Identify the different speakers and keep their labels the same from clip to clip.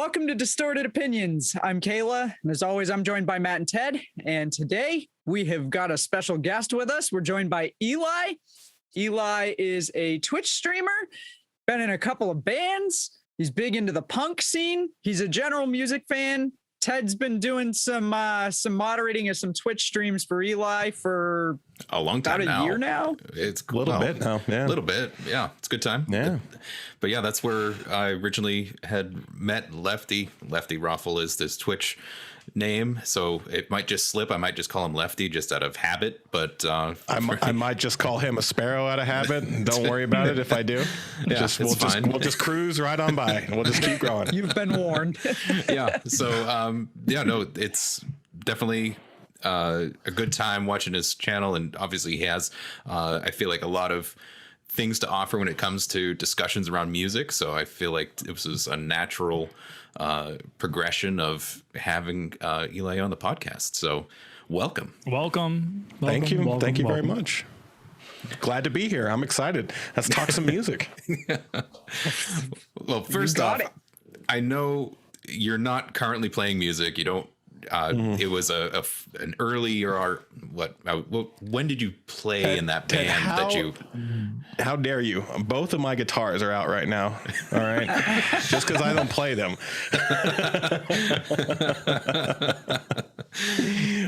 Speaker 1: Welcome to Distorted Opinions. I'm Kayla, and as always, I'm joined by Matt and Ted. And today we have got a special guest with us. We're joined by Eli. Eli is a Twitch streamer, been in a couple of bands. He's big into the punk scene. He's a general music fan. Ted's been doing some moderating of some Twitch streams for Eli for
Speaker 2: a long time
Speaker 1: about a year now.
Speaker 2: It's
Speaker 3: a little bit now. Yeah.
Speaker 2: A little bit. Yeah. It's a good time.
Speaker 3: Yeah.
Speaker 2: But yeah, that's where I originally had met Lefty. LeftyROFL is this Twitch name. So it might just slip. I might just call him Lefty just out of habit, but
Speaker 3: I might just call him a sparrow out of habit. Don't worry about it if I do.
Speaker 2: Yeah,
Speaker 3: we'll just cruise right on by. We'll just keep going.
Speaker 1: You've been warned.
Speaker 2: Yeah. So it's definitely a good time watching his channel, and obviously he has I feel like a lot of things to offer when it comes to discussions around music. So I feel like this is a natural progression of having Eli on the podcast. So welcome.
Speaker 3: Thank you very much. Glad to be here. I'm excited. Let's talk some music.
Speaker 2: Well, first off, I know you're not currently playing music. You don't. It was an early or what? When did you play in that band?
Speaker 3: How dare you? Both of my guitars are out right now. All right, just because I don't play them.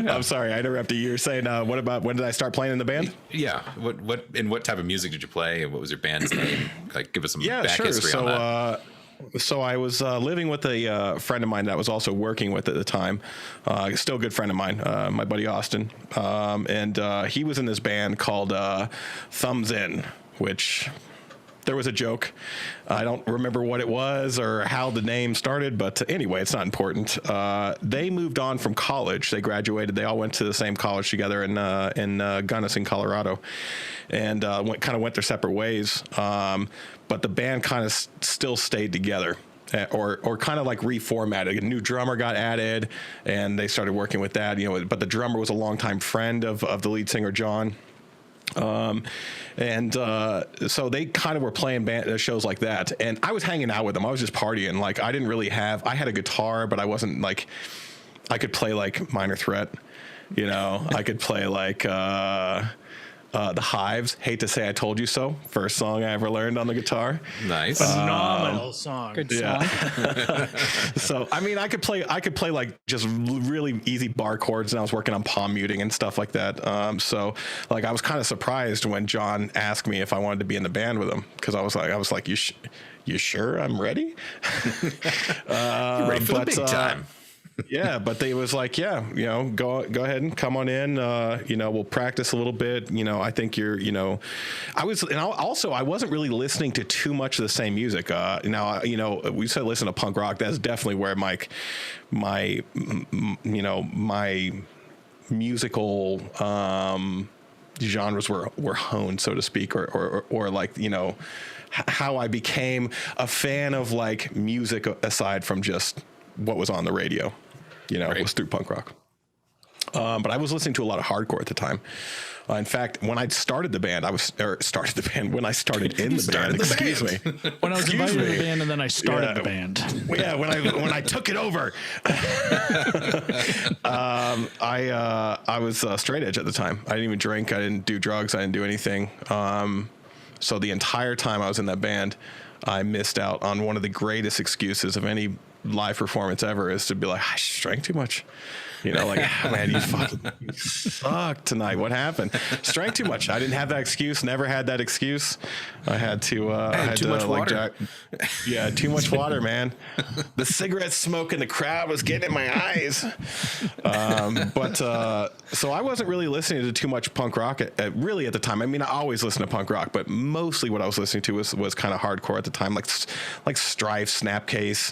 Speaker 3: I'm sorry, I interrupted you. You're saying, what about when did I start playing in the band?
Speaker 2: Yeah. What type of music did you play, and what was your band's name? Like, give us some back history on that.
Speaker 3: So I was living with a friend of mine that I was also working with at the time, still a good friend of mine, my buddy Austin, and he was in this band called Thumbs In, which there was a joke. I don't remember what it was or how the name started, but anyway, it's not important. They moved on from college. They graduated. They all went to the same college together in Gunnison, Colorado, and kind of went their separate ways. But the band kind of still stayed together, or kind of like reformatted. A new drummer got added, and they started working with that. But the drummer was a longtime friend of the lead singer John. So they kind of were playing shows like that, and I was hanging out with them. I was just partying. Like, I didn't really I had a guitar, but I wasn't like, I could play like Minor Threat, I could play like, The Hives, Hate to Say I Told You So, first song I ever learned on the guitar.
Speaker 2: Nice.
Speaker 4: Phenomenal song.
Speaker 1: Good song.
Speaker 3: So, I mean, I could play like just really easy bar chords, and I was working on palm muting and stuff like that. So like, I was kind of surprised when John asked me if I wanted to be in the band with him, because I was like, you sure I'm ready?
Speaker 2: You're ready for the big time.
Speaker 3: Yeah, but they was like, go ahead and come on in. We'll practice a little bit. I think I wasn't really listening to too much of the same music. Now, we said listen to punk rock. That's definitely where my musical genres were honed, so to speak, or like, how I became a fan of like music aside from just what was on the radio, right. It was through punk rock. But I was listening to a lot of hardcore at the time. In fact, when I started the band, when I started in the band, excuse me.
Speaker 4: When I was invited to the band, and then I started the band.
Speaker 3: Yeah, when I took it over. I was straight edge at the time. I didn't even drink. I didn't do drugs. I didn't do anything. So the entire time I was in that band, I missed out on one of the greatest excuses of any live performance ever, is to be like, I drank too much. Man, you fucking suck tonight. What happened? Drank too much. I didn't have that excuse. Never had that excuse. I had to. I had
Speaker 2: too much water.
Speaker 3: Too much water, man. The cigarette smoke in the crowd was getting in my eyes. So I wasn't really listening to too much punk rock really at the time. I mean, I always listened to punk rock, but mostly what I was listening to was kind of hardcore at the time, like Strife, Snapcase.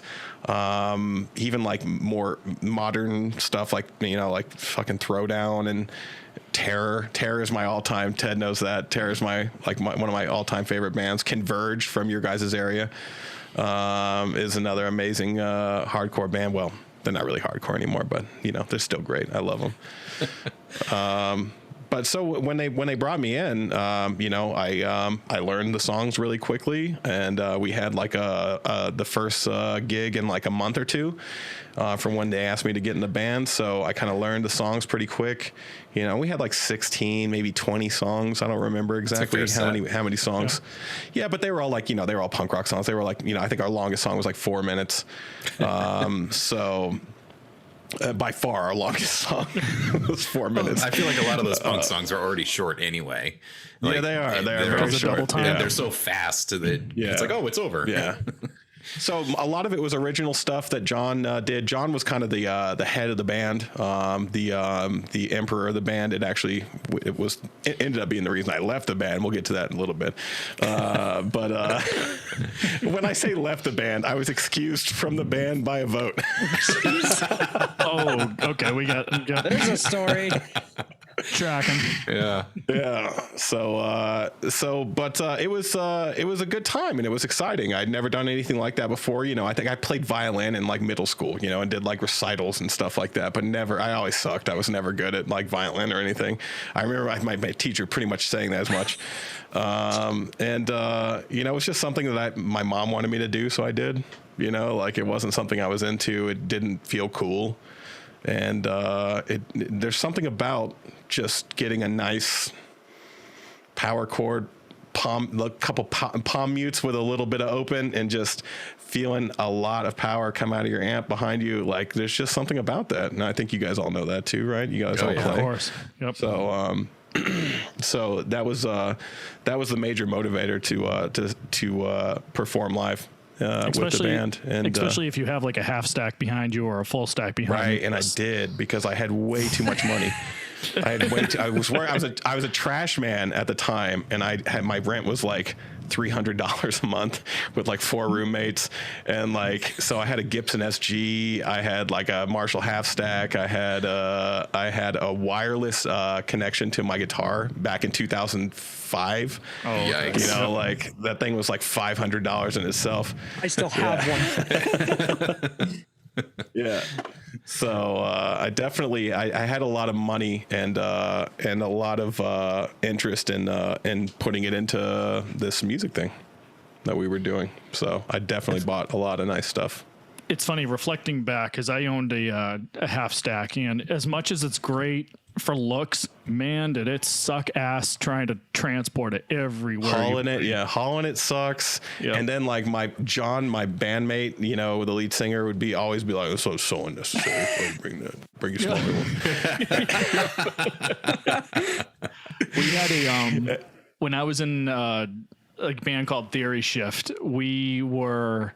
Speaker 3: Even like more modern stuff like fucking Throwdown and Terror. Terror is my all-time. Ted knows that. Terror is one of my all-time favorite bands. Converge from your guys' area is another amazing hardcore band. Well, they're not really hardcore anymore, but they're still great. I love them. but so when they brought me in, I learned the songs really quickly, and we had like the first gig in like a month or two from when they asked me to get in the band. So I kind of learned the songs pretty quick. We had like 16, maybe 20 songs. I don't remember exactly how many songs. Yeah, but they were all like, they were all punk rock songs. They were like, I think our longest song was like 4 minutes. So by far our longest song was 4 minutes.
Speaker 2: I feel like a lot of those punk songs are already short anyway.
Speaker 3: Like, yeah, they are. They're very short.
Speaker 4: Double time.
Speaker 2: And they're so fast that it's like, oh, it's over.
Speaker 3: Yeah. So a lot of it was original stuff that John did. John was kind of the head of the band, the emperor of the band. It ended up being the reason I left the band. We'll get to that in a little bit. But when I say left the band, I was excused from the band by a vote.
Speaker 4: Oh, okay. We got
Speaker 1: There's a story.
Speaker 4: tracking.
Speaker 3: Yeah. So it was a good time, and it was exciting. I'd never done anything like that before. I think I played violin in like middle school, and did like recitals and stuff like that, but I always sucked. I was never good at like violin or anything. I remember my teacher pretty much saying that as much. It was just something that my mom wanted me to do. So I did, like it wasn't something I was into. It didn't feel cool. And there's something about just getting a nice power chord a couple palm mutes with a little bit of open, and just feeling a lot of power come out of your amp behind you. Like there's just something about that, and I think you guys all know that too, right? You guys all play,
Speaker 4: of course. Yep.
Speaker 3: So so that was the major motivator to perform live. With the band, and
Speaker 4: especially if you have like a half stack behind you or a full stack behind you.
Speaker 3: Right, and I did, because I had way too much money. I was a trash man at the time, and my rent was like $300 a month with like 4 roommates, and like so I had a Gibson SG, I had like a Marshall half stack, I had a wireless connection to my guitar back in 2005.
Speaker 4: Oh, yikes!
Speaker 3: Like that thing was like $500 in itself.
Speaker 1: I still have one.
Speaker 3: Yeah. So I definitely I had a lot of money and a lot of interest in putting it into this music thing that we were doing. So I definitely bought a lot of nice stuff.
Speaker 4: It's funny reflecting back, because I owned a half stack, and as much as it's great for looks, man, did it suck ass trying to transport it everywhere.
Speaker 3: Hauling it sucks. Yep. And then like my bandmate, the lead singer always be like, "Oh, so unnecessary. Bring your smaller one."
Speaker 4: We had when I was in a band called Theory Shift, we were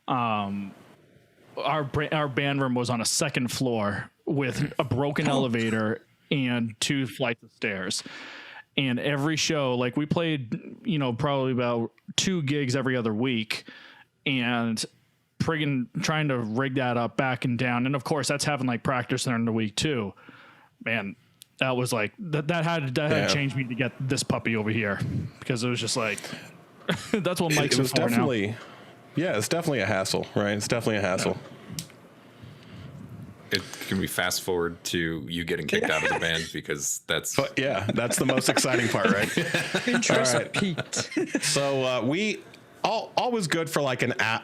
Speaker 4: our band room was on a second floor with a broken elevator and 2 flights of stairs. And every show, like we played, probably about 2 gigs every other week, and trying to rig that up back and down. And of course that's having like practice during the week too. Man, that was like, that had changed me to get this puppy over here, because it was just like, that's what Mike's for now.
Speaker 3: Yeah, it's definitely a hassle, right? It's definitely a hassle.
Speaker 2: It can we fast forward to you getting kicked out of the band, because that's
Speaker 3: that's the most exciting part, right?
Speaker 1: Interest peaked.
Speaker 3: So we all was good for like an hour.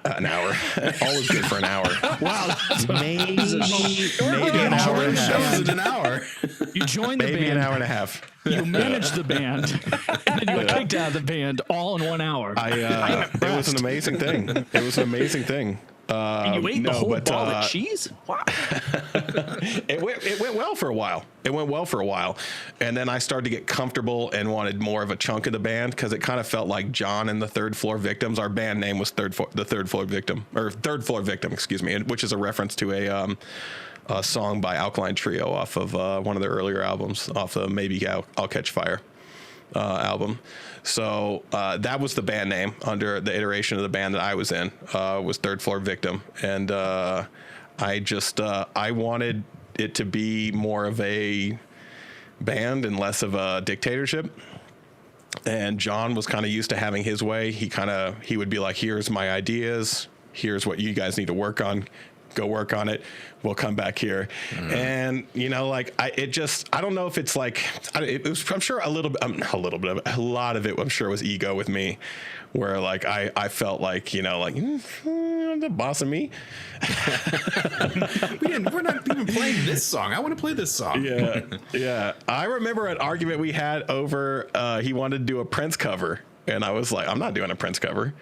Speaker 3: All was good for an hour.
Speaker 4: Wow,
Speaker 3: maybe an hour and a half.
Speaker 2: In an hour.
Speaker 4: You joined the band.
Speaker 3: Maybe an hour and a half.
Speaker 4: You managed the band, and then you got kicked out of the band all in 1 hour.
Speaker 3: It was an amazing thing.
Speaker 4: And you ate the whole ball of cheese? Wow.
Speaker 3: It went well for a while. And then I started to get comfortable and wanted more of a chunk of the band, because it kind of felt like John and the Third Floor Victims. Our band name was Third Floor Victim, excuse me, which is a reference to a song by Alkaline Trio off of one of their earlier albums, off the Maybe I'll Catch Fire album. So that was the band name under the iteration of the band that I was in, was Third Floor Victim. And I wanted it to be more of a band and less of a dictatorship. And John was kind of used to having his way. He would be like, here's my ideas. Here's what you guys need to work on. go work on it. We'll come back here. And, you know, like I don't know if it's like, I'm sure a lot of it, I'm sure was ego with me, where like I felt like, you know, like the boss of me.
Speaker 2: We're not even playing this song. I want to play this song.
Speaker 3: Yeah. I remember an argument we had over, he wanted to do a Prince cover. And I was like, I'm not doing a Prince cover.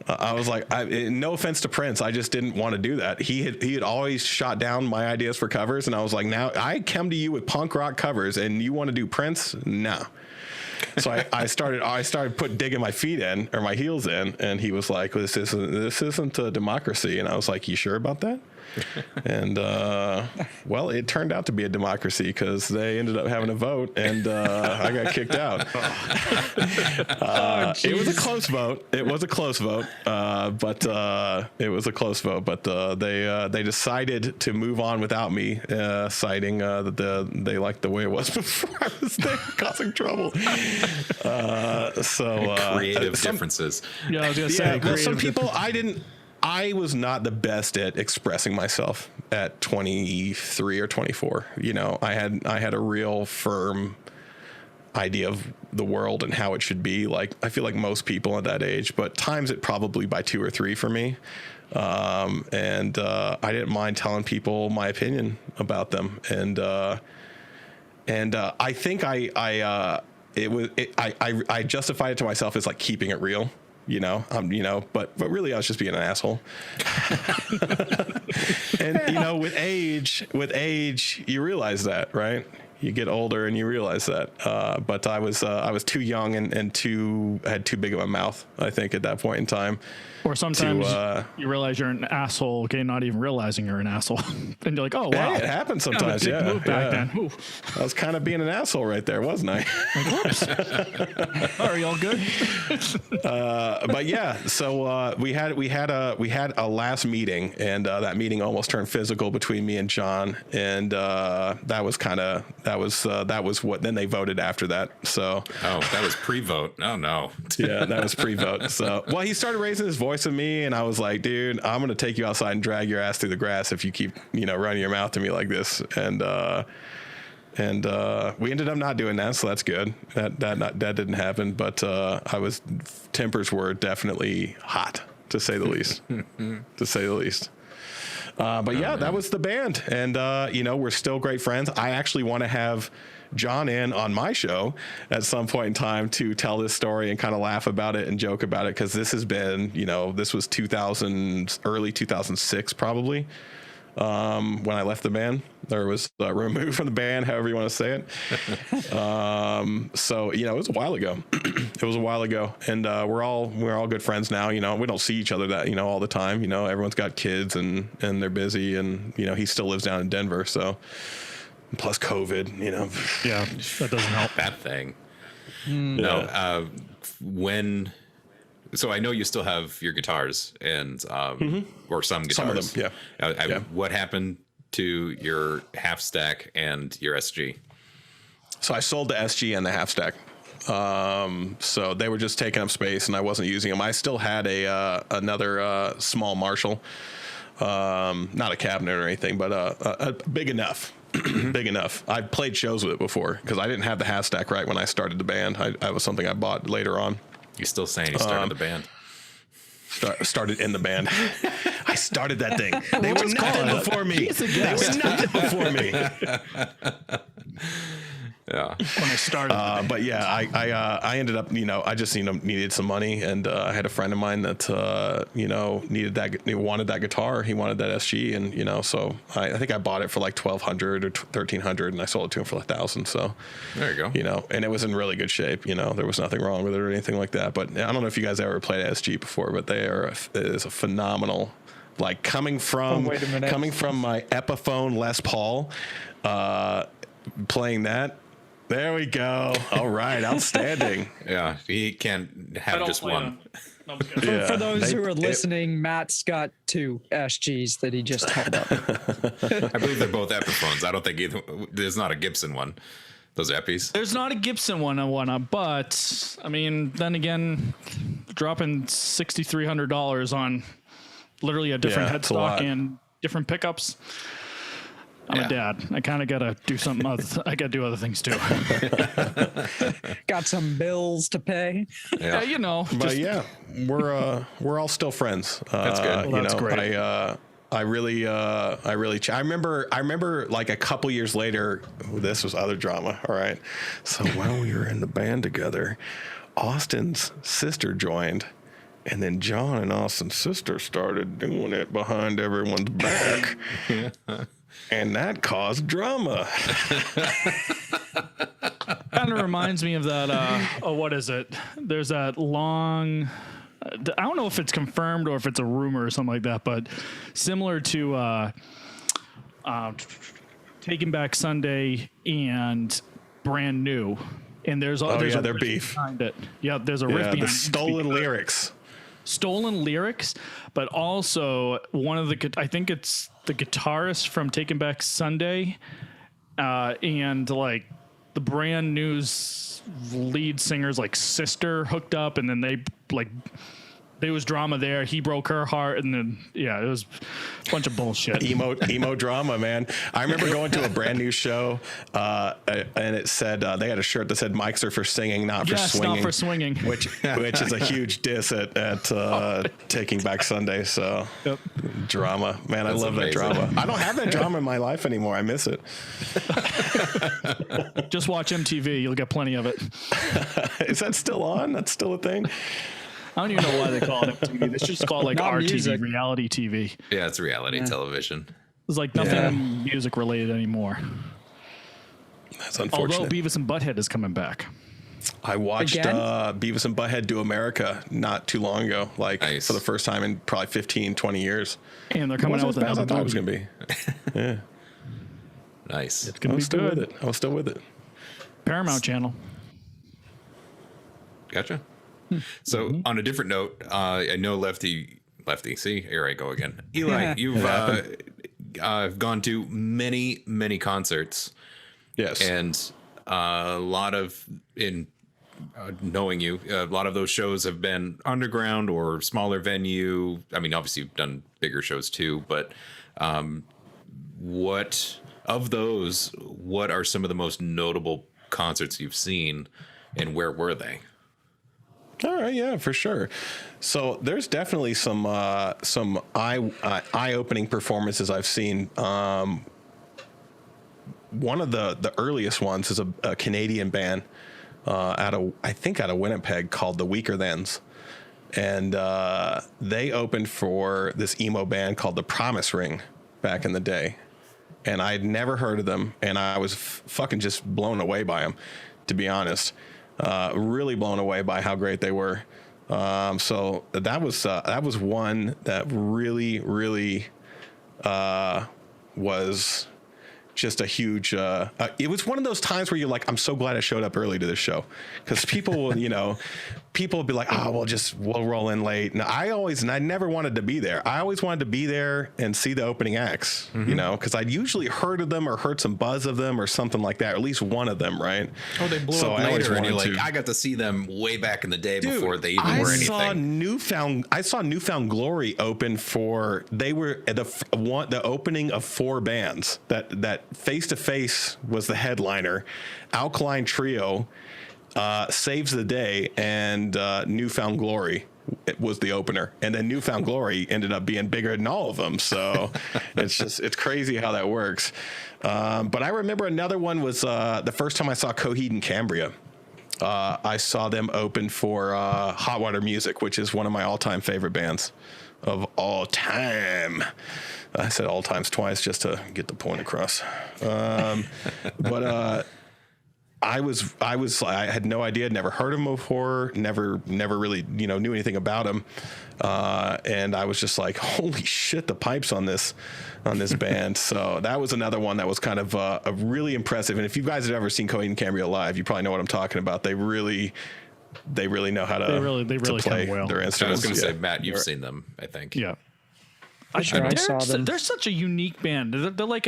Speaker 3: I was like, no offense to Prince, I just didn't want to do that. He had always shot down my ideas for covers, and I was like, now I come to you with punk rock covers, and you want to do Prince? No. So I started digging my feet in, or my heels in, and he was like, this isn't a democracy. And I was like, you sure about that? And well, it turned out to be a democracy because they ended up having a vote, and I got kicked out. It was a close vote. But they decided to move on without me, citing that they liked the way it was before I was there, causing trouble.
Speaker 2: Creative differences.
Speaker 4: Yeah, I was gonna say.
Speaker 3: Well, some people I was not the best at expressing myself at 23 or 24. You know, I had a real firm idea of the world and how it should be. Like, I feel like most people at that age, but times it probably by 2 or 3 for me. I didn't mind telling people my opinion about them. And I think I justified it to myself as like keeping it real. But really I was just being an asshole. And, you know, with age, you realize that, right? You get older and you realize that. But I was too young and had too big of a mouth, I think, at that point in time.
Speaker 4: Or sometimes you realize you're an asshole, okay, not even realizing you're an asshole. And you're like, oh, wow.
Speaker 3: Hey, it happens sometimes,
Speaker 4: yeah. Move back then. Ooh.
Speaker 3: I was kind of being an asshole right there, wasn't I?
Speaker 4: Like, whoops. Are you all good?
Speaker 3: But yeah, so we had a last meeting, and that meeting almost turned physical between me and John, and that was what. Then they voted after that. So
Speaker 2: that was pre-vote. Oh no.
Speaker 3: Yeah, that was pre-vote. So well, he started raising his voice at me, and I was like, dude, I'm gonna take you outside and drag your ass through the grass if you keep running your mouth to me like this. And we ended up not doing that, so that's good. That didn't happen, but tempers were definitely hot, to say the least. But yeah, that was the band, and we're still great friends. I actually want to have John in on my show at some point in time to tell this story and kind of laugh about it and joke about it, because this has been, this was early 2006 probably. When I left the band, there was removed from the band, however you want to say it. So, it was a while ago. And we're all good friends now. We don't see each other that all the time. Everyone's got kids and they're busy, and he still lives down in Denver. So plus COVID,
Speaker 4: Yeah, that doesn't help.
Speaker 2: That thing. No, so I know you still have your guitars and or some guitars.
Speaker 3: Some of them, yeah.
Speaker 2: What happened to your half stack and your SG?
Speaker 3: So I sold the SG and the half stack. So they were just taking up space, and I wasn't using them. I still had another small Marshall, not a cabinet or anything, but a big enough. Big enough. I played shows with it before because I didn't have the half stack right when I started the band. I was something I bought later on.
Speaker 2: You're still saying you started the band.
Speaker 3: Started in the band. I started that thing. They were nothing before me. They were nothing before me.
Speaker 2: Yeah.
Speaker 4: When I started.
Speaker 3: But yeah, I ended up, I just needed some money, and I had a friend of mine that wanted that guitar. He wanted that SG, and so I think I bought it for like $1,200 or $1,300, and I sold it to him for $1,000. So
Speaker 2: there you go.
Speaker 3: And it was in really good shape. There was nothing wrong with it or anything like that. But I don't know if you guys ever played SG before, but it is a phenomenal. Like coming from my Epiphone Les Paul, playing that. There we go. All right. Outstanding.
Speaker 2: Yeah. He can't have just one.
Speaker 1: For those who are listening, Matt's got 2 SGs that he just held up.
Speaker 2: I believe they're both Epiphones. I don't think there's not a Gibson one. Those Epis.
Speaker 4: There's not a Gibson one I want, but I mean, then again, dropping $6,300 on literally a different headstock and different pickups. I'm a dad. I kind of got to do something else. I got to do other things too.
Speaker 1: Got some bills to pay.
Speaker 4: Yeah, you know.
Speaker 3: But yeah, we're all still friends.
Speaker 2: That's good.
Speaker 3: You
Speaker 4: That's
Speaker 3: know,
Speaker 4: great.
Speaker 3: I remember like a couple years later, this was other drama. All right. So while we were in the band together, Austin's sister joined, and then John and Austin's sister started doing it behind everyone's back. And that caused drama.
Speaker 4: Kind of reminds me of that. What is it? There's that long. I don't know if it's confirmed or if it's a rumor or something like that, but similar to Taking Back Sunday and Brand New. And there's
Speaker 3: their
Speaker 4: riff
Speaker 3: beef
Speaker 4: behind it. Yeah, there's a riff behind
Speaker 3: the
Speaker 4: it.
Speaker 3: stolen lyrics.
Speaker 4: Stolen lyrics, but also one of the, I think it's the guitarist from Taking Back Sunday, and like the Brand New's lead singer's like sister hooked up, and then there was drama there. He broke her heart, and then it was a bunch of bullshit.
Speaker 3: emo drama, man. I remember going to a Brand New show, and it said they had a shirt that said "Mics are for singing, not for swinging."
Speaker 4: Not for swinging.
Speaker 3: which is a huge diss at Taking Back Sunday. So drama, man.
Speaker 2: That's
Speaker 3: I love
Speaker 2: amazing.
Speaker 3: that drama. I don't have that drama in my life anymore. I miss it.
Speaker 4: Just watch MTV. You'll get plenty of it.
Speaker 3: Is that still on? That's still a thing.
Speaker 4: I don't even know why they call it MTV. They should just call it like
Speaker 1: Not
Speaker 4: RTV,
Speaker 1: music.
Speaker 4: reality TV.
Speaker 2: Yeah, it's reality television.
Speaker 4: It's like nothing music related anymore.
Speaker 3: That's
Speaker 4: Although
Speaker 3: unfortunate.
Speaker 4: Beavis and Butthead is coming back.
Speaker 3: I watched
Speaker 1: Again?
Speaker 3: Beavis and Butthead Do America not too long ago, like
Speaker 2: Nice.
Speaker 3: for the first time in probably 15, 20 years.
Speaker 4: And they're
Speaker 3: It
Speaker 4: coming out
Speaker 3: wasn't
Speaker 4: with
Speaker 3: as bad as I
Speaker 4: another
Speaker 3: thought it was
Speaker 4: movie.
Speaker 3: going to be. Yeah.
Speaker 2: Nice.
Speaker 4: It's gonna
Speaker 3: I
Speaker 4: be
Speaker 3: was still
Speaker 4: good.
Speaker 3: with it. I was still with it.
Speaker 4: Paramount Channel.
Speaker 2: Gotcha. So on a different note, I know Lefty. See, here I go again. Eli, you've gone to many concerts,
Speaker 3: Yes.
Speaker 2: and a lot of knowing you, a lot of those shows have been underground or smaller venue. I mean, obviously you've done bigger shows too, but what of those? What are some of the most notable concerts you've seen, and where were they?
Speaker 3: All right, yeah, for sure. So there's definitely some eye-opening performances I've seen. One of the earliest ones is a Canadian band out of Winnipeg called the Weaker Thans, and they opened for this emo band called the Promise Ring back in the day, and I'd never heard of them, and I was fucking just blown away by them, to be honest. Really blown away by how great they were. So that was one that really was just a huge, it was one of those times where you're like, I'm so glad I showed up early to this show, because people will, people will be like, we'll roll in late. And I never wanted to be there. I always wanted to be there and see the opening acts, because I'd usually heard of them or heard some buzz of them or something like that, or at least one of them, right?
Speaker 2: Oh, they blew
Speaker 3: So
Speaker 2: up
Speaker 3: I always
Speaker 2: later, and you're
Speaker 3: wanted
Speaker 2: like,
Speaker 3: to.
Speaker 2: I got to see them way back in the day
Speaker 3: Dude,
Speaker 2: before they even were anything.
Speaker 3: I saw Newfound Glory open for. They were the opening of 4 bands. That Face to Face was the headliner. Alkaline Trio, Saves the Day, and Newfound Glory. It was the opener, and then Newfound Glory ended up being bigger than all of them. So it's crazy how that works. But I remember another one was the first time I saw Coheed and Cambria. I saw them open for Hot Water Music, which is one of my all-time favorite bands of all time. I said all times twice just to get the point across. But I had no idea, never heard of him before, never really, knew anything about him. And I was just like, holy shit, the pipes on this band. So that was another one that was kind of a really impressive. And if you guys have ever seen Coheed and Cambria live, you probably know what I'm talking about. They really know how to to play
Speaker 4: well.
Speaker 3: their
Speaker 2: I
Speaker 3: instruments.
Speaker 2: was going to say, Matt, you've seen them, I think.
Speaker 4: Yeah.
Speaker 1: I saw them.
Speaker 4: They're such a unique band. They're like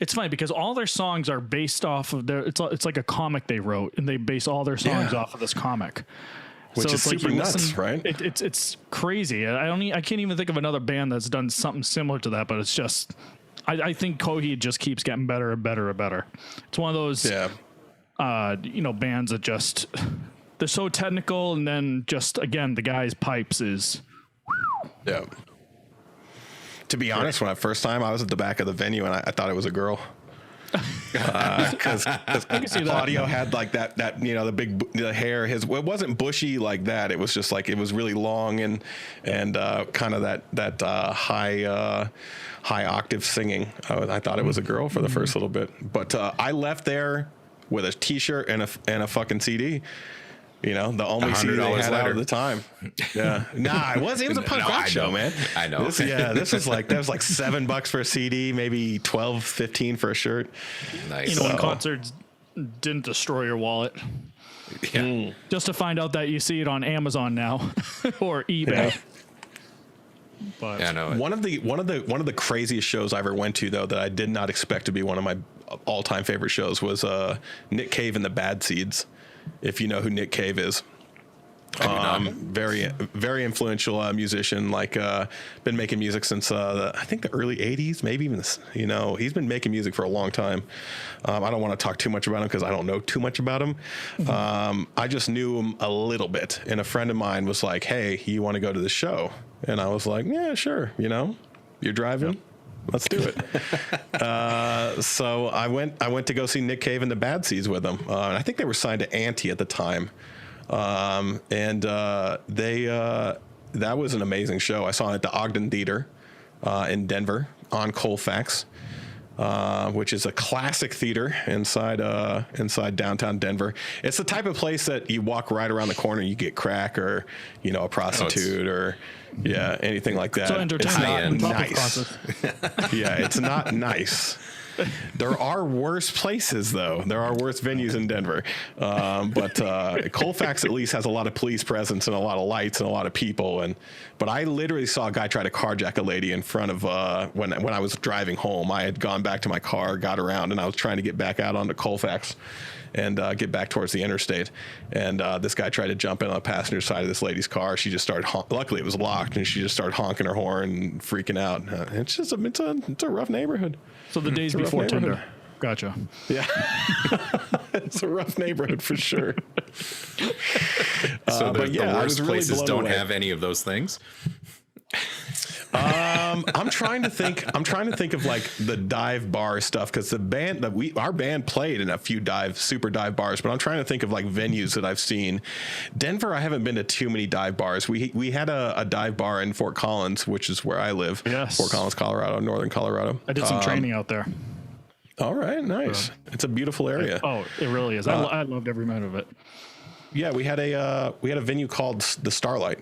Speaker 4: it's funny because all their songs are based off of it's like a comic they wrote, and they base all their songs off of this comic.
Speaker 3: Which is
Speaker 4: it's like
Speaker 3: super
Speaker 4: you
Speaker 3: nuts,
Speaker 4: listen-
Speaker 3: right?
Speaker 4: It's crazy. I can't even think of another band that's done something similar to that. But it's just, I think Coheed just keeps getting better and better and better. It's one of those, bands that just they're so technical, and then just again the guy's pipes is.
Speaker 3: Yeah. To be honest, when first time I was at the back of the venue and I thought it was a girl. Because Claudio had like that the hair, it wasn't bushy like that. It was just like, it was really long and kind of that high octave singing. I thought it was a girl for the first little bit, but I left there with a t-shirt and a fucking CD. The only CD they had out at the time. Yeah. Nah, it was a punk rock show, man.
Speaker 2: I know.
Speaker 3: This was like $7 for a CD, maybe 12, 15 for a shirt.
Speaker 2: Nice.
Speaker 4: When concerts didn't destroy your wallet.
Speaker 2: Yeah.
Speaker 4: Just to find out that you see it on Amazon now or eBay.
Speaker 3: Yeah.
Speaker 4: But
Speaker 2: Yeah, no.
Speaker 3: One of the craziest shows I ever went to, though, that I did not expect to be one of my all-time favorite shows was Nick Cave and the Bad Seeds. If you know who Nick Cave is. Very, very influential musician. Been making music since I think the early '80s, maybe even he's been making music for a long time. I don't want to talk too much about him because I don't know too much about him. I just knew him a little bit, and a friend of mine was like, "Hey, you want to go to the show?" And I was like, "Yeah, sure." You're driving. Yep. Let's do it. So I went to go see Nick Cave and the Bad Seeds with them. I think they were signed to Anti at the time. That was an amazing show. I saw it at the Ogden Theater in Denver on Colfax, which is a classic theater inside downtown Denver. It's the type of place that you walk right around the corner, you get crack or a prostitute or anything like that.
Speaker 4: So
Speaker 3: It's not
Speaker 4: entertainment.
Speaker 3: nice. Yeah, it's not nice. There are worse places, though. There are worse venues in Denver. But Colfax at least has a lot of police presence and a lot of lights and a lot of people. But I literally saw a guy try to carjack a lady in front of when I was driving home. I had gone back to my car, got around, and I was trying to get back out onto Colfax and get back towards the interstate. And this guy tried to jump in on the passenger side of this lady's car. She just started luckily it was locked, and she just stared honking her horn and freaking out. It's just it's a rough neighborhood.
Speaker 4: So the days before Tinder. Gotcha.
Speaker 3: Yeah. It's a rough neighborhood for sure.
Speaker 2: So the worst
Speaker 3: really
Speaker 2: places don't
Speaker 3: away.
Speaker 2: have any of those things.
Speaker 3: I'm trying to think of like the dive bar stuff, because our band played in a few super dive bars, but I'm trying to think of like venues that I've seen. Denver, I haven't been to too many dive bars. We had a dive bar in Fort Collins, which is where I live.
Speaker 4: Yes.
Speaker 3: Fort Collins, Colorado, northern Colorado.
Speaker 4: I did some training out there.
Speaker 3: All right, nice. It's a beautiful area.
Speaker 4: Oh, it really is. I loved every minute of it.
Speaker 3: Yeah, we had a venue called the Starlight,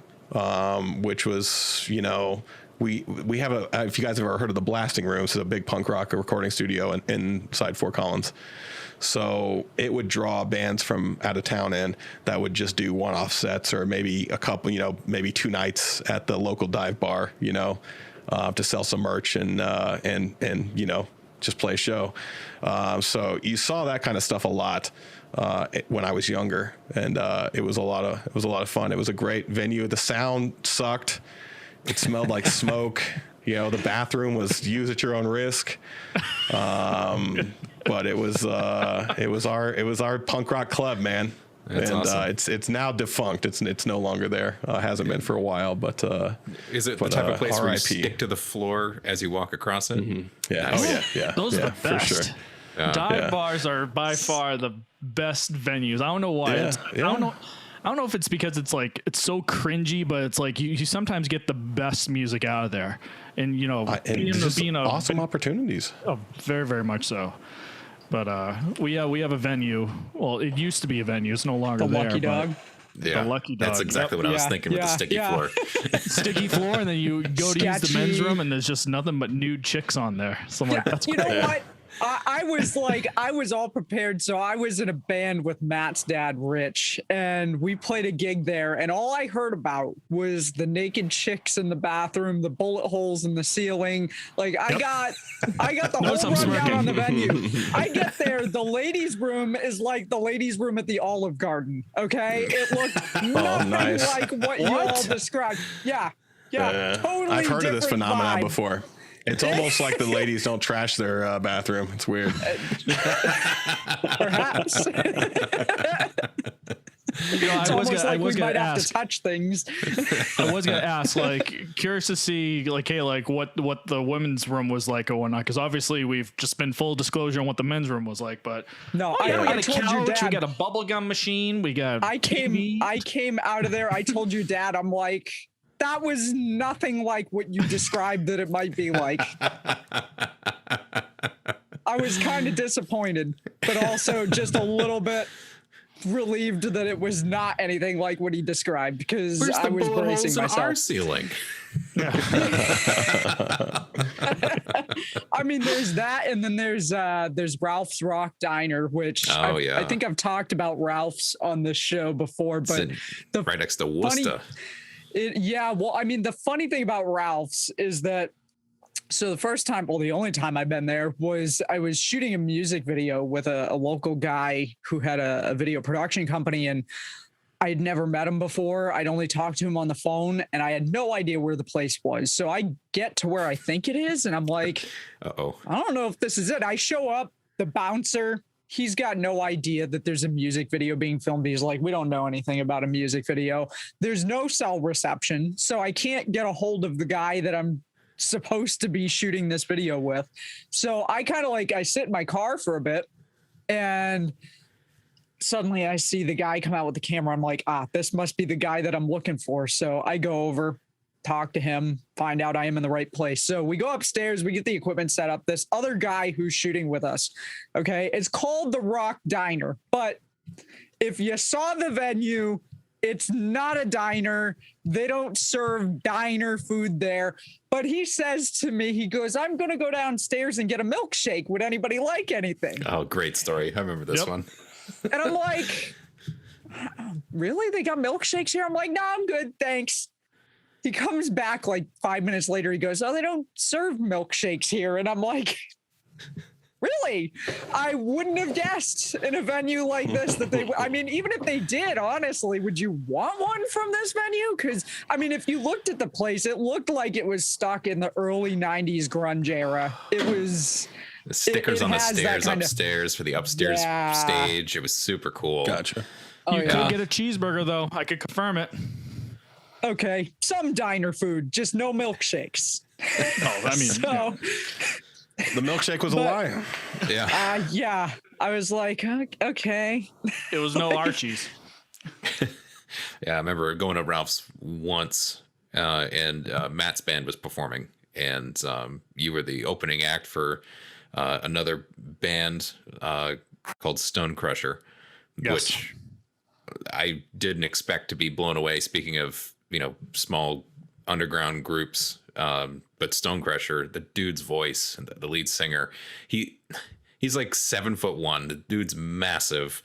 Speaker 3: which was, we have if you guys have ever heard of the Blasting Room, it's a big punk rock recording studio inside Fort Collins. So it would draw bands from out of town in that would just do one-off sets, or maybe a couple, maybe 2 nights at the local dive bar, to sell some merch and just play a show. So you saw that kind of stuff a lot when I was younger, and it was a lot of fun. It was a great venue. The sound sucked. It smelled like smoke. The bathroom was use at your own risk. But it was our punk rock club, man.
Speaker 2: That's awesome.
Speaker 3: It's now defunct. It's no longer there. Hasn't been for a while, but
Speaker 2: is it the type of place where you
Speaker 3: RIP.
Speaker 2: stick to the floor as you walk across it?
Speaker 3: Mm-hmm. Yeah.
Speaker 2: Nice.
Speaker 3: Oh yeah.
Speaker 4: Those are the best.
Speaker 3: For sure.
Speaker 4: Dive bars are by far the best venues. I don't know why. I don't know if it's because it's so cringy, but it's like you sometimes get the best music out of there, and being
Speaker 3: awesome opportunities.
Speaker 4: Oh, very, very much so. But we have a venue. Well, it used to be a venue. It's no longer
Speaker 1: The
Speaker 4: there.
Speaker 1: Lucky Dog.
Speaker 2: Yeah,
Speaker 4: the Lucky Dog.
Speaker 2: that's exactly what I was thinking with the sticky floor.
Speaker 4: Sticky floor, and then you go to use the men's room, and there's just nothing but nude chicks on there. So I'm like, that's
Speaker 1: You know what? I was like, I was all prepared. So I was in a band with Matt's dad, Rich, and we played a gig there. And all I heard about was the naked chicks in the bathroom, the bullet holes in the ceiling. Like I got the
Speaker 4: Notice
Speaker 1: whole
Speaker 4: I'm
Speaker 1: rundown
Speaker 4: smirking.
Speaker 1: on the venue. I get there, the ladies' room is like the ladies' room at the Olive Garden. Okay, it looked nothing
Speaker 3: nice.
Speaker 1: like what you all described. Yeah, totally.
Speaker 3: I've heard of this
Speaker 1: different
Speaker 3: phenomenon
Speaker 1: vibe.
Speaker 3: before. It's almost like the ladies don't trash their bathroom. It's weird.
Speaker 1: Perhaps. It's almost like we might have to touch things.
Speaker 4: I was gonna ask, like, curious to see, like, hey, like, what the women's room was like or whatnot, because obviously we've just been full disclosure on what the men's room was like. But
Speaker 1: No,
Speaker 4: we
Speaker 1: I
Speaker 4: got a
Speaker 1: told your
Speaker 4: couch, we
Speaker 1: dad.
Speaker 4: got a bubblegum machine, we got.
Speaker 1: I
Speaker 4: TV.
Speaker 1: came out of there. I told your dad, I'm like, that was nothing like what you described that it might be like. I was kind of disappointed, but also just a little bit relieved that it was not anything like what he described, because
Speaker 2: Where's
Speaker 1: I
Speaker 2: the
Speaker 1: was
Speaker 2: bullet holes
Speaker 1: bracing
Speaker 2: in our
Speaker 1: myself.
Speaker 2: ceiling?
Speaker 1: I mean, there's that, and then there's Ralph's Rock Diner, which I think I've talked about Ralph's on this show before, but
Speaker 2: Right next to Worcester.
Speaker 1: Well, I mean, the funny thing about Ralph's is that, so the first time, well, the only time I've been there was I was shooting a music video with a local guy who had a video production company, and I had never met him before. I'd only talked to him on the phone, and I had no idea where the place was. So I get to where I think it is, and I'm like, I don't know if this is it. I show up, the bouncer, he's got no idea that there's a music video being filmed. He's like, we don't know anything about a music video. There's no cell reception, so I can't get a hold of the guy that I'm supposed to be shooting this video with. So I kind of I sit in my car for a bit, and suddenly I see the guy come out with the camera. I'm like, this must be the guy that I'm looking for. So I go over, talk to him, find out I am in the right place. So we go upstairs, we get the equipment set up. This other guy who's shooting with us, okay, it's called the Rock Diner, but if you saw the venue, it's not a diner. They don't serve diner food there. But he says to me, he goes, I'm going to go downstairs and get a milkshake. Would anybody like anything?
Speaker 2: Oh, great story. I remember this one.
Speaker 1: And I'm like, really? They got milkshakes here? I'm like, no, I'm good. Thanks. He comes back 5 minutes later. He goes, oh, they don't serve milkshakes here. And I'm like, really? I wouldn't have guessed in a venue like this that they, I mean, even if they did, honestly, would you want one from this venue? Because, I mean, if you looked at the place, it looked like it was stuck in the early 90s grunge era. It was...
Speaker 2: The stickers on the stairs upstairs for the upstairs
Speaker 1: Yeah.
Speaker 2: stage. It was super cool.
Speaker 3: Gotcha.
Speaker 4: You could get a cheeseburger, though. I could confirm it.
Speaker 1: Okay, some diner food, just no milkshakes.
Speaker 4: Oh, I mean,
Speaker 1: So...
Speaker 3: The milkshake was a lie.
Speaker 2: Yeah.
Speaker 1: Yeah, I was like, okay.
Speaker 4: it was no Archie's.
Speaker 2: Yeah, I remember going to Ralph's once, and Matt's band was performing, and you were the opening act for another band called Stone Crusher, which I didn't expect to be blown away. Speaking of, small underground groups, but Stone Crusher, the dude's voice, the lead singer, he's like 7'1". The dude's massive,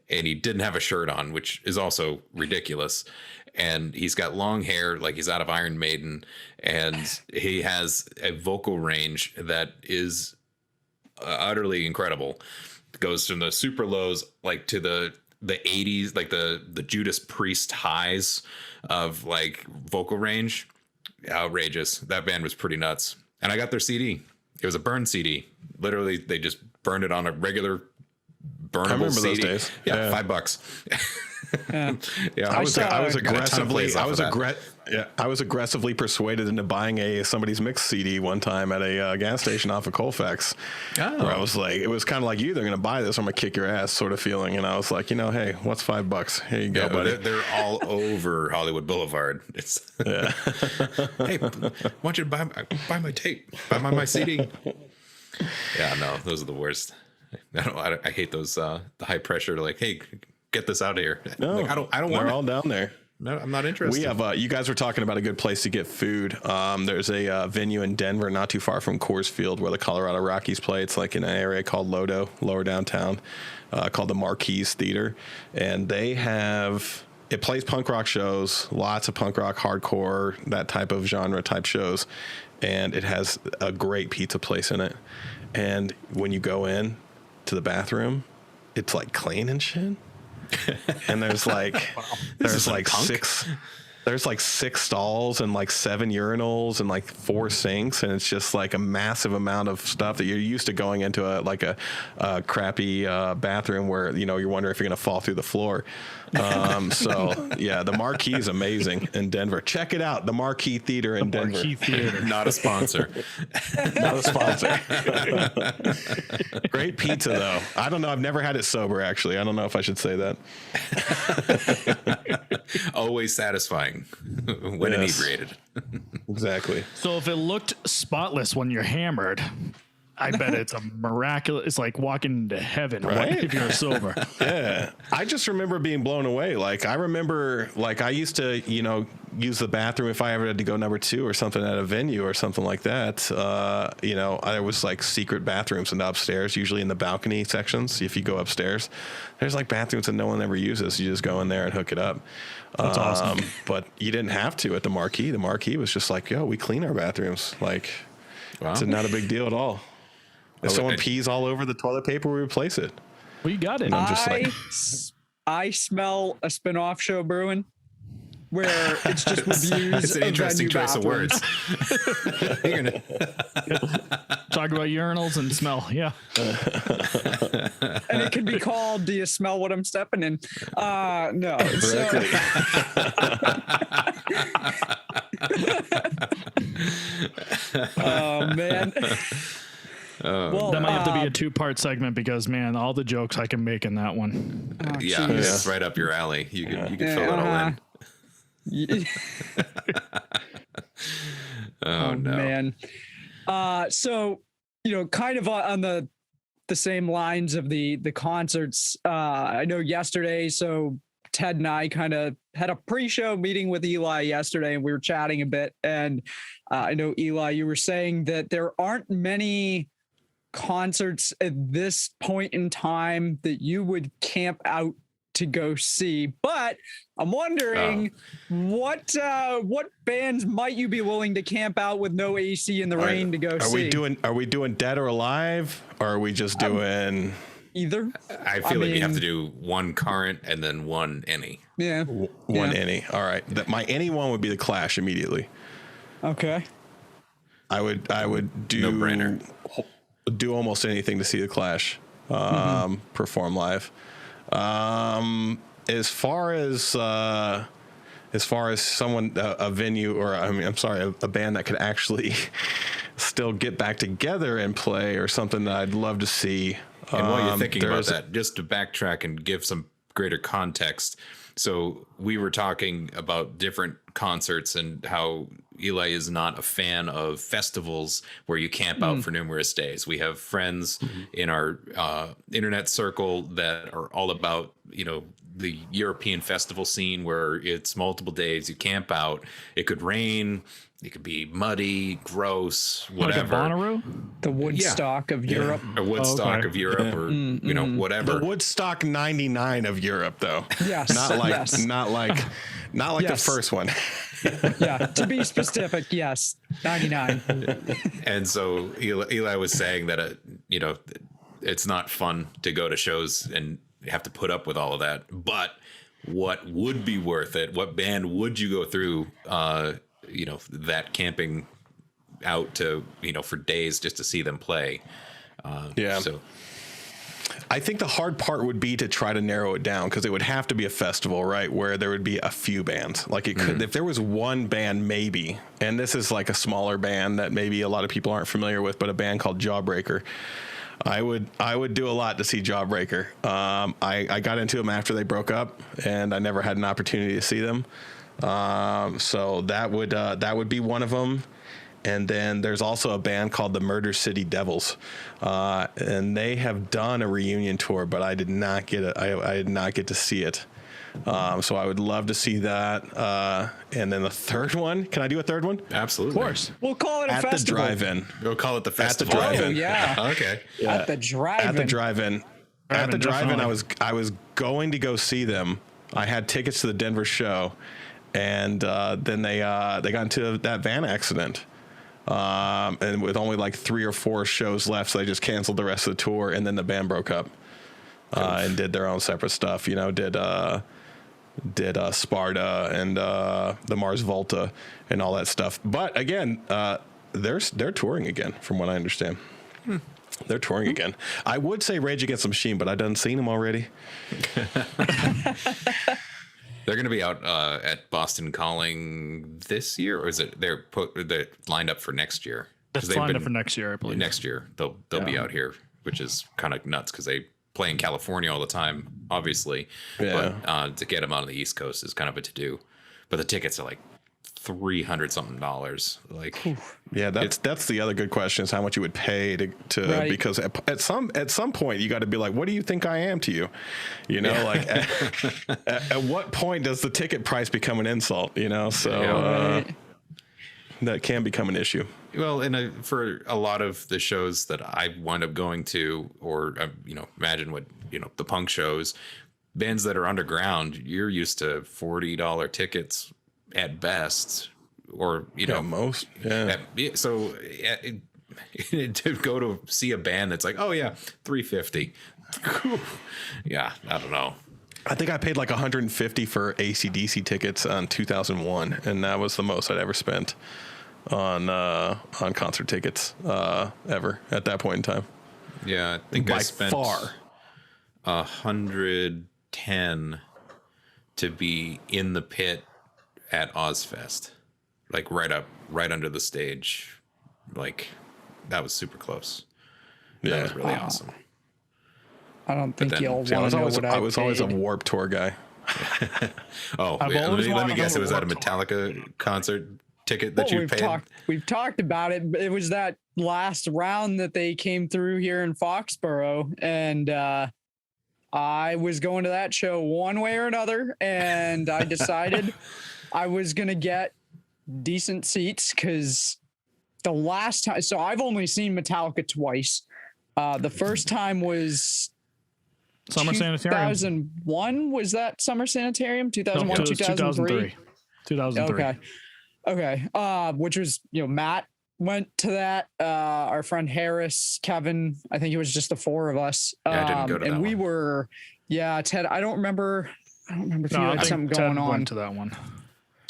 Speaker 2: and he didn't have a shirt on, which is also ridiculous. And he's got long hair, like he's out of Iron Maiden, and he has a vocal range that is utterly incredible. It goes from the super lows to the 80s, like the Judas Priest highs of vocal range. Outrageous. That band was pretty nuts. And I got their CD. It was a burn CD. Literally, they just burned it on a regular burnable
Speaker 3: I remember
Speaker 2: CD.
Speaker 3: those days.
Speaker 2: Yeah, $5. Yeah,
Speaker 3: I was
Speaker 2: aggressively
Speaker 3: aggressively persuaded into buying somebody's mix CD one time at a gas station off of Colfax.
Speaker 2: Oh.
Speaker 3: Where I was like, it was kind of like, you either going to buy this or I'm going to kick your ass sort of feeling. And I was like, hey, what's $5? Here you go, buddy.
Speaker 2: They're all over Hollywood Boulevard. It's hey, why don't you buy my tape? Buy my CD. Yeah, no, those are the worst. I hate those the high pressure. Hey, get this out of here.
Speaker 3: No,
Speaker 2: I don't want
Speaker 3: they're
Speaker 2: it.
Speaker 3: all down there.
Speaker 2: No, I'm not interested.
Speaker 3: We have, you guys were talking about a good place to get food. There's a venue in Denver, not too far from Coors Field, where the Colorado Rockies play. It's like in an area called Lodo, lower downtown, called the Marquise Theater. And it plays punk rock shows, lots of punk rock, hardcore, that type of genre type shows. And it has a great pizza place in it. And when you go in to the bathroom, it's like clean and shit. And there's like six stalls and like 7 urinals and like 4 sinks, and it's just like a massive amount of stuff that you're used to going into a crappy bathroom where you're wondering if you're gonna fall through the floor. So yeah, the Marquee is amazing in Denver. Check it out, the Marquee Theater in Denver.
Speaker 4: Marquee Theater.
Speaker 2: Not a sponsor.
Speaker 3: Not a sponsor. Great pizza though. I don't know. I've never had it sober actually. I don't know if I should say that.
Speaker 2: Always satisfying when inebriated.
Speaker 3: Exactly.
Speaker 4: So if it looked spotless when you're hammered, I bet it's a miraculous. It's like walking into heaven,
Speaker 3: Right?
Speaker 4: if you're sober.
Speaker 3: Yeah. I just remember being blown away. Like I remember, like I used to, use the bathroom if I ever had to go number 2 or something at a venue or something like that. There was like secret bathrooms in the upstairs, usually in the balcony sections. If you go upstairs, there's like bathrooms that no one ever uses. You just go in there and hook it up.
Speaker 4: That's awesome.
Speaker 3: But you didn't have to at the Marquee. The Marquee was just like, yo, we clean our bathrooms. Like,
Speaker 2: Wow.
Speaker 3: it's not a big deal at all. If someone pees all over the toilet paper, we replace it.
Speaker 4: Well, you got it.
Speaker 3: I'm just like,
Speaker 1: I smell a spin-off show brewing where it's just reviews.
Speaker 2: It's an
Speaker 1: of
Speaker 2: interesting
Speaker 1: venue
Speaker 2: choice of
Speaker 1: bathrooms.
Speaker 2: words. You're gonna-
Speaker 4: Talk about urinals and smell. Yeah.
Speaker 1: And it can be called, do you smell what I'm stepping in? No. So, oh, man. Well,
Speaker 4: That might have to be a 2-part segment because, man, all the jokes I can make in that one.
Speaker 2: yeah,
Speaker 1: geez.
Speaker 2: it's right up your alley. You can fill it all in. Oh, no.
Speaker 1: Man. So, kind of on the same lines of the concerts, I know yesterday, so Ted and I kind of had a pre-show meeting with Eli yesterday, and we were chatting a bit. And I know, Eli, you were saying that there aren't many concerts at this point in time that you would camp out to go see, but I'm wondering what bands might you be willing to camp out with no AC in the rain to go see?
Speaker 3: Are we doing Dead or Alive, or are we just doing
Speaker 1: either?
Speaker 2: I feel like you have to do one current and then one any.
Speaker 1: Yeah.
Speaker 3: one any? All right, my any one would be the Clash immediately.
Speaker 1: Okay.
Speaker 3: I would do
Speaker 2: No-brainer.
Speaker 3: do almost anything to see the Clash perform live. As far as someone, a venue, or a band that could actually still get back together and play, or something that I'd love to see.
Speaker 2: And while you're thinking about that, just to backtrack and give some greater context. So we were talking about different concerts and how Eli is not a fan of festivals where you camp out for numerous days. We have friends in our internet circle that are all about, the European festival scene where it's multiple days, you camp out. It could rain, it could be muddy, gross, whatever.
Speaker 4: Like a Bonnaroo?
Speaker 1: The Woodstock of Europe.
Speaker 2: A Woodstock of Europe, or whatever.
Speaker 3: the Woodstock 99 of Europe, though.
Speaker 1: Yes.
Speaker 3: Not like
Speaker 1: yes.
Speaker 3: not like the
Speaker 1: Yes.
Speaker 3: first one.
Speaker 1: Yeah. To be specific, yes. 99.
Speaker 2: And so Eli was saying that, it's not fun to go to shows and have to put up with all of that. But what would be worth it? What band would you go through, that camping out to, for days just to see them play? So
Speaker 3: I think the hard part would be to try to narrow it down, because it would have to be a festival, right, where there would be a few bands. Like it could, if there was one band, maybe, and this is like a smaller band that maybe a lot of people aren't familiar with, but a band called Jawbreaker. I would do a lot to see Jawbreaker. I got into them after they broke up, and I never had an opportunity to see them. So that would be one of them. And then there's also a band called the Murder City Devils, and they have done a reunion tour, but I did not get to see it. So I would love to see that. And then the third one, can I do a third one?
Speaker 2: Absolutely.
Speaker 1: Of course. We'll call it a
Speaker 3: At the
Speaker 1: festival.
Speaker 3: drive-in.
Speaker 2: We'll call it the festival.
Speaker 3: drive-in.
Speaker 1: Oh, yeah.
Speaker 2: Okay.
Speaker 1: At the drive-in.
Speaker 3: At the drive-in. At the drive-in, I was going to go see them. I had tickets to the Denver show, and then they got into that van accident. And with only like 3 or 4 shows left, so they just canceled the rest of the tour, and then the band broke up and did their own separate stuff. You know, did Sparta and the Mars Volta and all that stuff. But again, they're touring again, from what I understand. They're touring again. I would say Rage Against the Machine, but I done seen them already.
Speaker 2: They're going to be out at Boston Calling this year, or is it they're lined up for next year?
Speaker 4: That's lined up for next year, I believe.
Speaker 2: Next year they'll be out here, which is kind of nuts because they play in California all the time, obviously.
Speaker 3: Yeah.
Speaker 2: But to get them out on the East Coast is kind of a to do. But the tickets are like $300 something. Like,
Speaker 3: yeah, that's the other good question is how much you would pay to
Speaker 1: Right.
Speaker 3: because at some point you got to be like, what do you think I am to you? You know, like at what point does the ticket price become an insult? You know, so that can become an issue.
Speaker 2: well, and for a lot of the shows that I wind up going to, or imagine what the punk shows, bands that are underground, you're used to $40 tickets at best, or
Speaker 3: Most. Yeah.
Speaker 2: so to go to see a band that's like, oh yeah, $350. Yeah, I don't know.
Speaker 3: I think I paid like $150 for AC/DC tickets on 2001, and that was the most I'd ever spent on concert tickets ever at that point in time.
Speaker 2: Yeah, I think
Speaker 3: By
Speaker 2: I spent
Speaker 3: far.
Speaker 2: 110 to be in the pit at Ozfest, like right under the stage. Like that was super close.
Speaker 3: Yeah,
Speaker 2: That was really awesome.
Speaker 1: I don't think
Speaker 2: then-
Speaker 1: you'll want
Speaker 3: See,
Speaker 1: to know what
Speaker 3: I was always a
Speaker 1: paid.
Speaker 3: Warped Tour guy.
Speaker 2: Oh,
Speaker 4: I've
Speaker 2: yeah,
Speaker 4: always
Speaker 2: let
Speaker 4: wanted
Speaker 2: me
Speaker 4: to
Speaker 2: guess.
Speaker 4: go
Speaker 2: It was
Speaker 4: to
Speaker 2: at a
Speaker 4: Warped Tour.
Speaker 2: Metallica concert ticket that
Speaker 1: Well,
Speaker 2: you
Speaker 1: we've
Speaker 2: paid.
Speaker 1: we've talked about it. But it was that last round that they came through here in Foxborough, and I was going to that show one way or another, and I decided I was gonna get decent seats because the last time. So I've only seen Metallica twice. The first time was
Speaker 4: Summer Sanitarium.
Speaker 1: 2001. Was that Summer Sanitarium? 2001,
Speaker 4: No, it was
Speaker 1: 2003.
Speaker 4: 2003.
Speaker 1: Okay. Which was, Matt went to that. Our friend Harris, Kevin, I think it was just the 4 of us.
Speaker 2: Yeah, I didn't go to
Speaker 1: and
Speaker 2: that
Speaker 1: we
Speaker 2: one.
Speaker 1: were, Ted, I don't remember if you
Speaker 4: No, I
Speaker 1: had
Speaker 4: think
Speaker 1: something
Speaker 4: Ted
Speaker 1: going on.
Speaker 4: went to that one.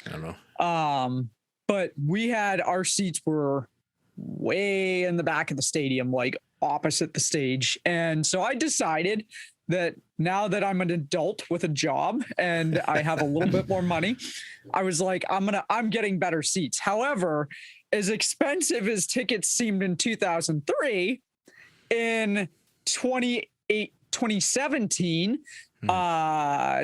Speaker 2: I don't know.
Speaker 1: But we had our seats were way in the back of the stadium, like opposite the stage. And so I decided that now that I'm an adult with a job and I have a little bit more money, I was like, I'm getting better seats. However, as expensive as tickets seemed in 2003, in 2017,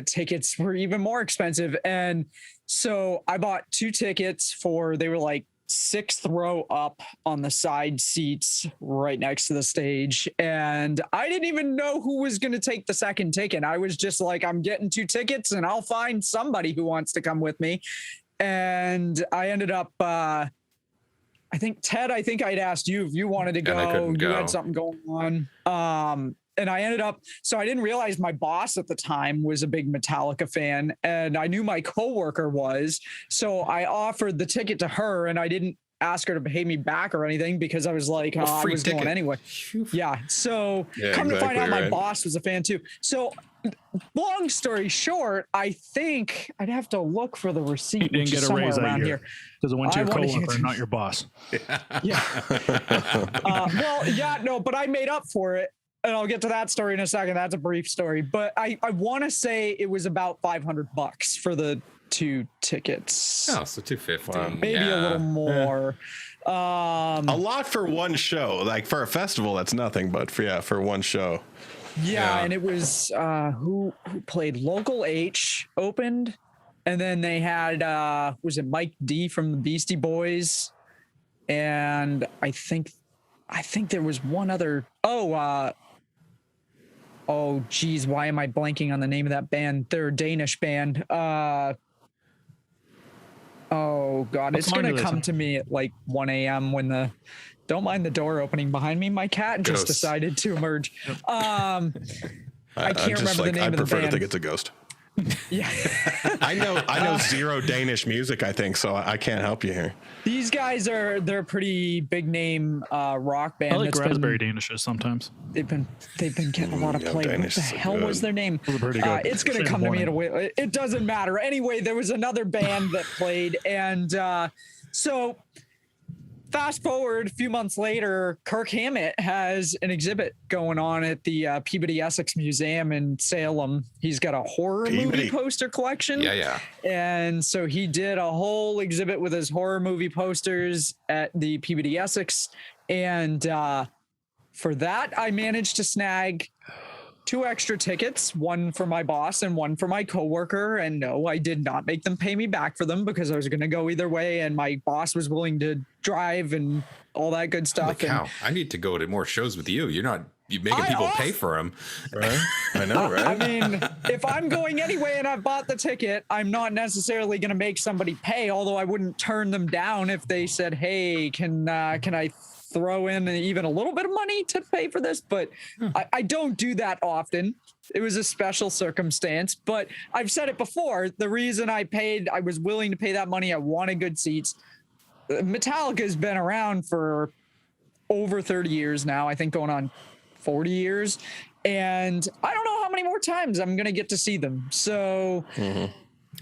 Speaker 1: tickets were even more expensive. And so I bought 2 tickets they were like 6th row up on the side seats right next to the stage. And I didn't even know who was going to take the second ticket. I was just like, I'm getting 2 tickets and I'll find somebody who wants to come with me. And I ended up, I think Ted, I'd asked you if you wanted to
Speaker 2: And I
Speaker 1: go.
Speaker 2: couldn't
Speaker 1: You
Speaker 2: go.
Speaker 1: had something going on. And I ended up, so I didn't realize my boss at the time was a big Metallica fan, and I knew my coworker was. So I offered the ticket to her, and I didn't ask her to pay me back or anything because I was like, I
Speaker 2: free
Speaker 1: was
Speaker 2: ticket.
Speaker 1: going anyway. Yeah. So
Speaker 3: Yeah,
Speaker 1: come to find
Speaker 3: exactly
Speaker 1: out, my
Speaker 3: right.
Speaker 1: boss was a fan too. So long story short, I think I'd have to look for the receipt.
Speaker 4: You didn't
Speaker 1: which
Speaker 4: get
Speaker 1: is
Speaker 4: a raise
Speaker 1: somewhere
Speaker 4: that
Speaker 1: around
Speaker 4: year
Speaker 1: here.
Speaker 4: because it went to
Speaker 1: I
Speaker 4: your
Speaker 1: wanna
Speaker 4: coworker,
Speaker 1: hear-
Speaker 4: not your boss.
Speaker 1: Yeah. But I made up for it. And I'll get to that story in a second. That's a brief story. But I want to say it was about $500 for the 2 tickets.
Speaker 2: Oh, so 250.
Speaker 1: Maybe a little more.
Speaker 3: A lot for one show. Like for a festival, that's nothing. But for one show.
Speaker 1: Yeah,
Speaker 2: Yeah.
Speaker 1: and it was who played Local H opened, and then they had was it Mike D from the Beastie Boys, and I think there was one other. Oh, geez, why am I blanking on the name of that band? They're a Danish band. Oh God, it's gonna come to me at like 1 a.m. when the don't mind the door opening behind me. My cat just
Speaker 2: Ghosts.
Speaker 1: decided to emerge. I can't remember the name of the band.
Speaker 3: I prefer to think it's a ghost.
Speaker 1: Yeah.
Speaker 3: I know zero Danish music, I think, so I can't help you here.
Speaker 1: These guys they're a pretty big name rock band.
Speaker 4: I like raspberry danishes sometimes.
Speaker 1: They've been getting a lot of play. What the hell was their name? It's gonna come to me in a way. It doesn't matter. Anyway, there was another band that played, and so fast forward a few months later, Kirk Hammett has an exhibit going on at the Peabody Essex Museum in Salem. He's got a horror movie poster collection.
Speaker 2: Yeah.
Speaker 1: And so he did a whole exhibit with his horror movie posters at the Peabody Essex. And for that, I managed to snag 2 extra tickets, one for my boss and one for my coworker. And no, I did not make them pay me back for them because I was going to go either way. And my boss was willing to drive and all that good stuff.
Speaker 2: Holy cow. I need to go to more shows with you. You're making people pay for them.
Speaker 3: Right? I know, right?
Speaker 1: I mean, if I'm going anyway and I've bought the ticket, I'm not necessarily going to make somebody pay, although I wouldn't turn them down if they said, hey, can I throw in even a little bit of money to pay for this? But I don't do that often. It was a special circumstance, but I've said it before. The reason I was willing to pay that money, I wanted good seats. Metallica has been around for over 30 years now, I think going on 40 years. And I don't know how many more times I'm going to get to see them. So,
Speaker 2: and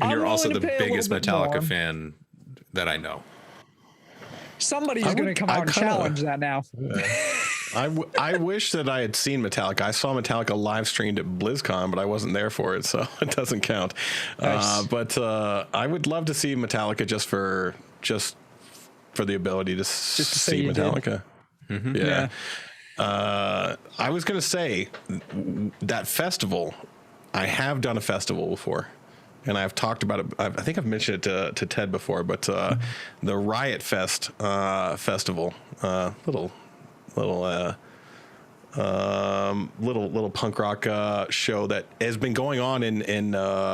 Speaker 2: you're also the biggest Metallica fan that I know.
Speaker 1: Somebody's going to come out and challenge that now.
Speaker 3: I wish that I had seen Metallica. I saw Metallica live streamed at BlizzCon, but I wasn't there for it, so it doesn't count. Nice. But I would love to see Metallica just for the ability to see Metallica. Mm-hmm. Yeah. I was going to say that festival. I have done a festival before. And I've talked about it. I think I've mentioned it to Ted before, but the Riot Fest festival, little punk rock show that has been going on in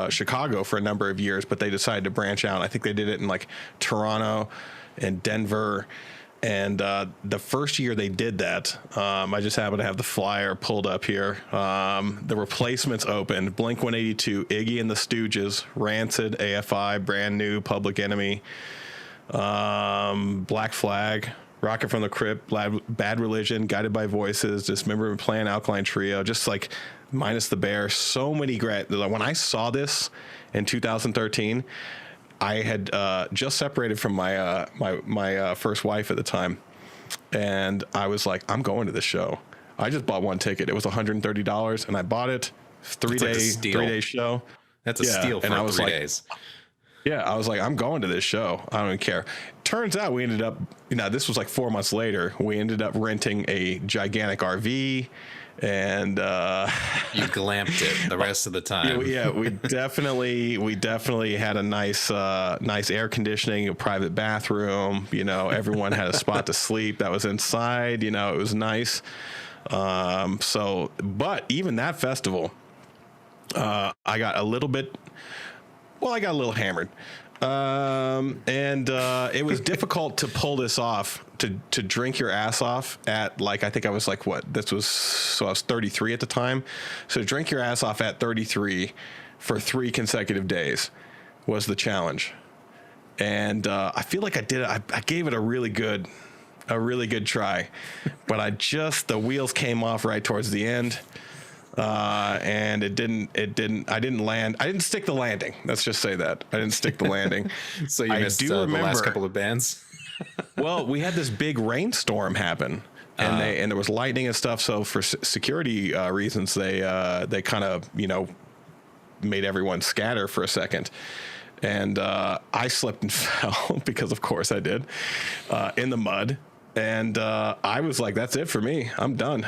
Speaker 3: Chicago for a number of years, but they decided to branch out. I think they did it in like Toronto and Denver. And the first year they did that, I just happen to have the flyer pulled up here. The Replacements opened. Blink-182, Iggy and the Stooges, Rancid, AFI, Brand New, Public Enemy, Black Flag, Rocket from the Crypt, Bad Religion, Guided by Voices, Dismemberment Plan, Alkaline Trio, just like minus the Bear. So many great. When I saw this in 2013, I had just separated from my first wife at the time, and I was like, I'm going to this show. I just bought one ticket. It was $130, and I bought it. 3-day show.
Speaker 2: That's a steal for 3 days.
Speaker 3: Yeah, I was like, I'm going to this show. I don't even care. Turns out we ended up, this was like 4 months later. We ended up renting a gigantic RV. And
Speaker 2: you glamped it the rest of the time.
Speaker 3: Yeah, we definitely had a nice air conditioning, a private bathroom. Everyone had a spot to sleep that was inside. It was nice. But even that festival, I got a little hammered. It was difficult to pull this off, to drink your ass off at I think I was I was 33 at the time. So drink your ass off at 33 for 3 consecutive days was the challenge. And I feel like I did it. I gave it a really good try, but the wheels came off right towards the end. And I didn't land. I didn't stick the landing. Let's just say that I didn't stick the landing.
Speaker 2: So you missed the last couple of bands.
Speaker 3: Well, we had this big rainstorm happen, and there was lightning and stuff. So for security reasons, they kind of made everyone scatter for a second. And I slipped and fell because, of course, I did in the mud. And I was like, that's it for me. I'm done.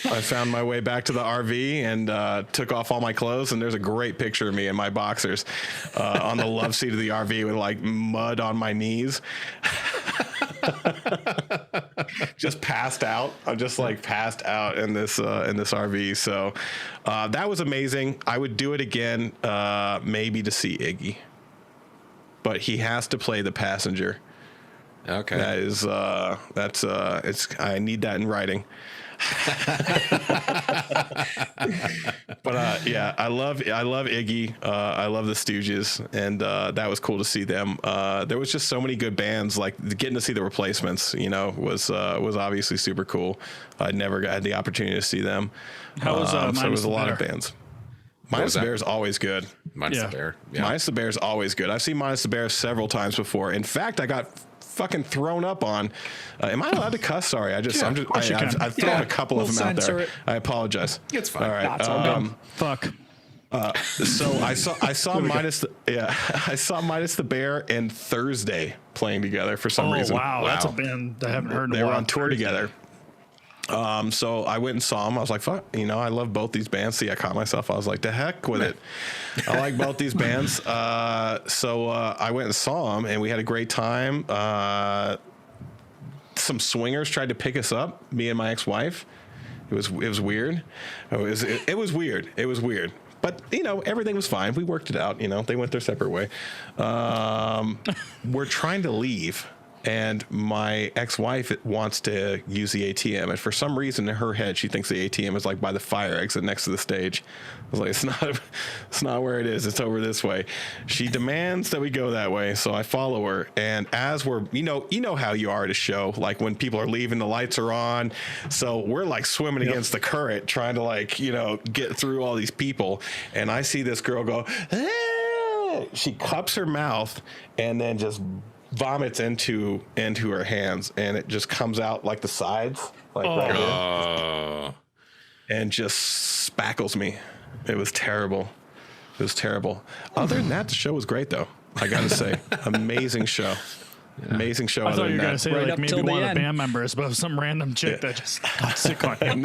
Speaker 3: I found my way back to the RV and took off all my clothes. And there's a great picture of me in my boxers on the love seat of the RV with mud on my knees. just passed out. I'm just like passed out in this RV. So that was amazing. I would do it again, maybe to see Iggy, but he has to play the passenger.
Speaker 2: Okay.
Speaker 3: That is it's I need that in writing. But yeah, I love Iggy. I love the Stooges, and that was cool to see them. There was just so many good bands. Like getting to see the Replacements, was obviously super cool. I never had the opportunity to see them.
Speaker 4: How was
Speaker 3: so it was a lot
Speaker 4: Bear?
Speaker 3: of bands. Minus the Bear is always good.
Speaker 2: Minus the Bear. Yeah.
Speaker 3: Minus the Bear is always good. I've seen Minus the Bear several times before. In fact, I got fucking thrown up on. Am I allowed to cuss? Sorry, I've thrown a couple of them out there.
Speaker 1: It.
Speaker 3: I apologize.
Speaker 2: It's fine.
Speaker 3: All right.
Speaker 1: That's all good.
Speaker 4: Fuck.
Speaker 3: So I saw Minus the Bear and Thursday playing together for some reason.
Speaker 4: Wow, that's a band I haven't heard in a while.
Speaker 3: They were on tour together. So I went and saw them. I was like, fuck, I love both these bands. See, I caught myself. I was like, the heck with it. I like both these bands. So I went and saw them, and we had a great time. Some swingers tried to pick us up, me and my ex-wife. It was weird. It was weird. It was weird. But, everything was fine. We worked it out. They went their separate way. We're trying to leave. And my ex-wife wants to use the ATM, and for some reason in her head she thinks the ATM is like by the fire exit next to the stage. I was like, it's not where it is. It's over this way. She demands that we go that way, so I follow her. And as we're, you know how you are at a show, like when people are leaving, the lights are on, so we're like swimming against the current, trying to get through all these people. And I see this girl go, ah! She cups her mouth and then just vomits into her hands, and it just comes out like the sides, like right here, and just spackles me. It was terrible. Other than that, the show was great, though. I gotta say, amazing show. Amazing show.
Speaker 4: I thought you were gonna say
Speaker 1: Right
Speaker 4: like
Speaker 1: up
Speaker 4: maybe
Speaker 1: till the
Speaker 4: one of
Speaker 1: end.
Speaker 4: the band members, but some random chick that just got sick on him.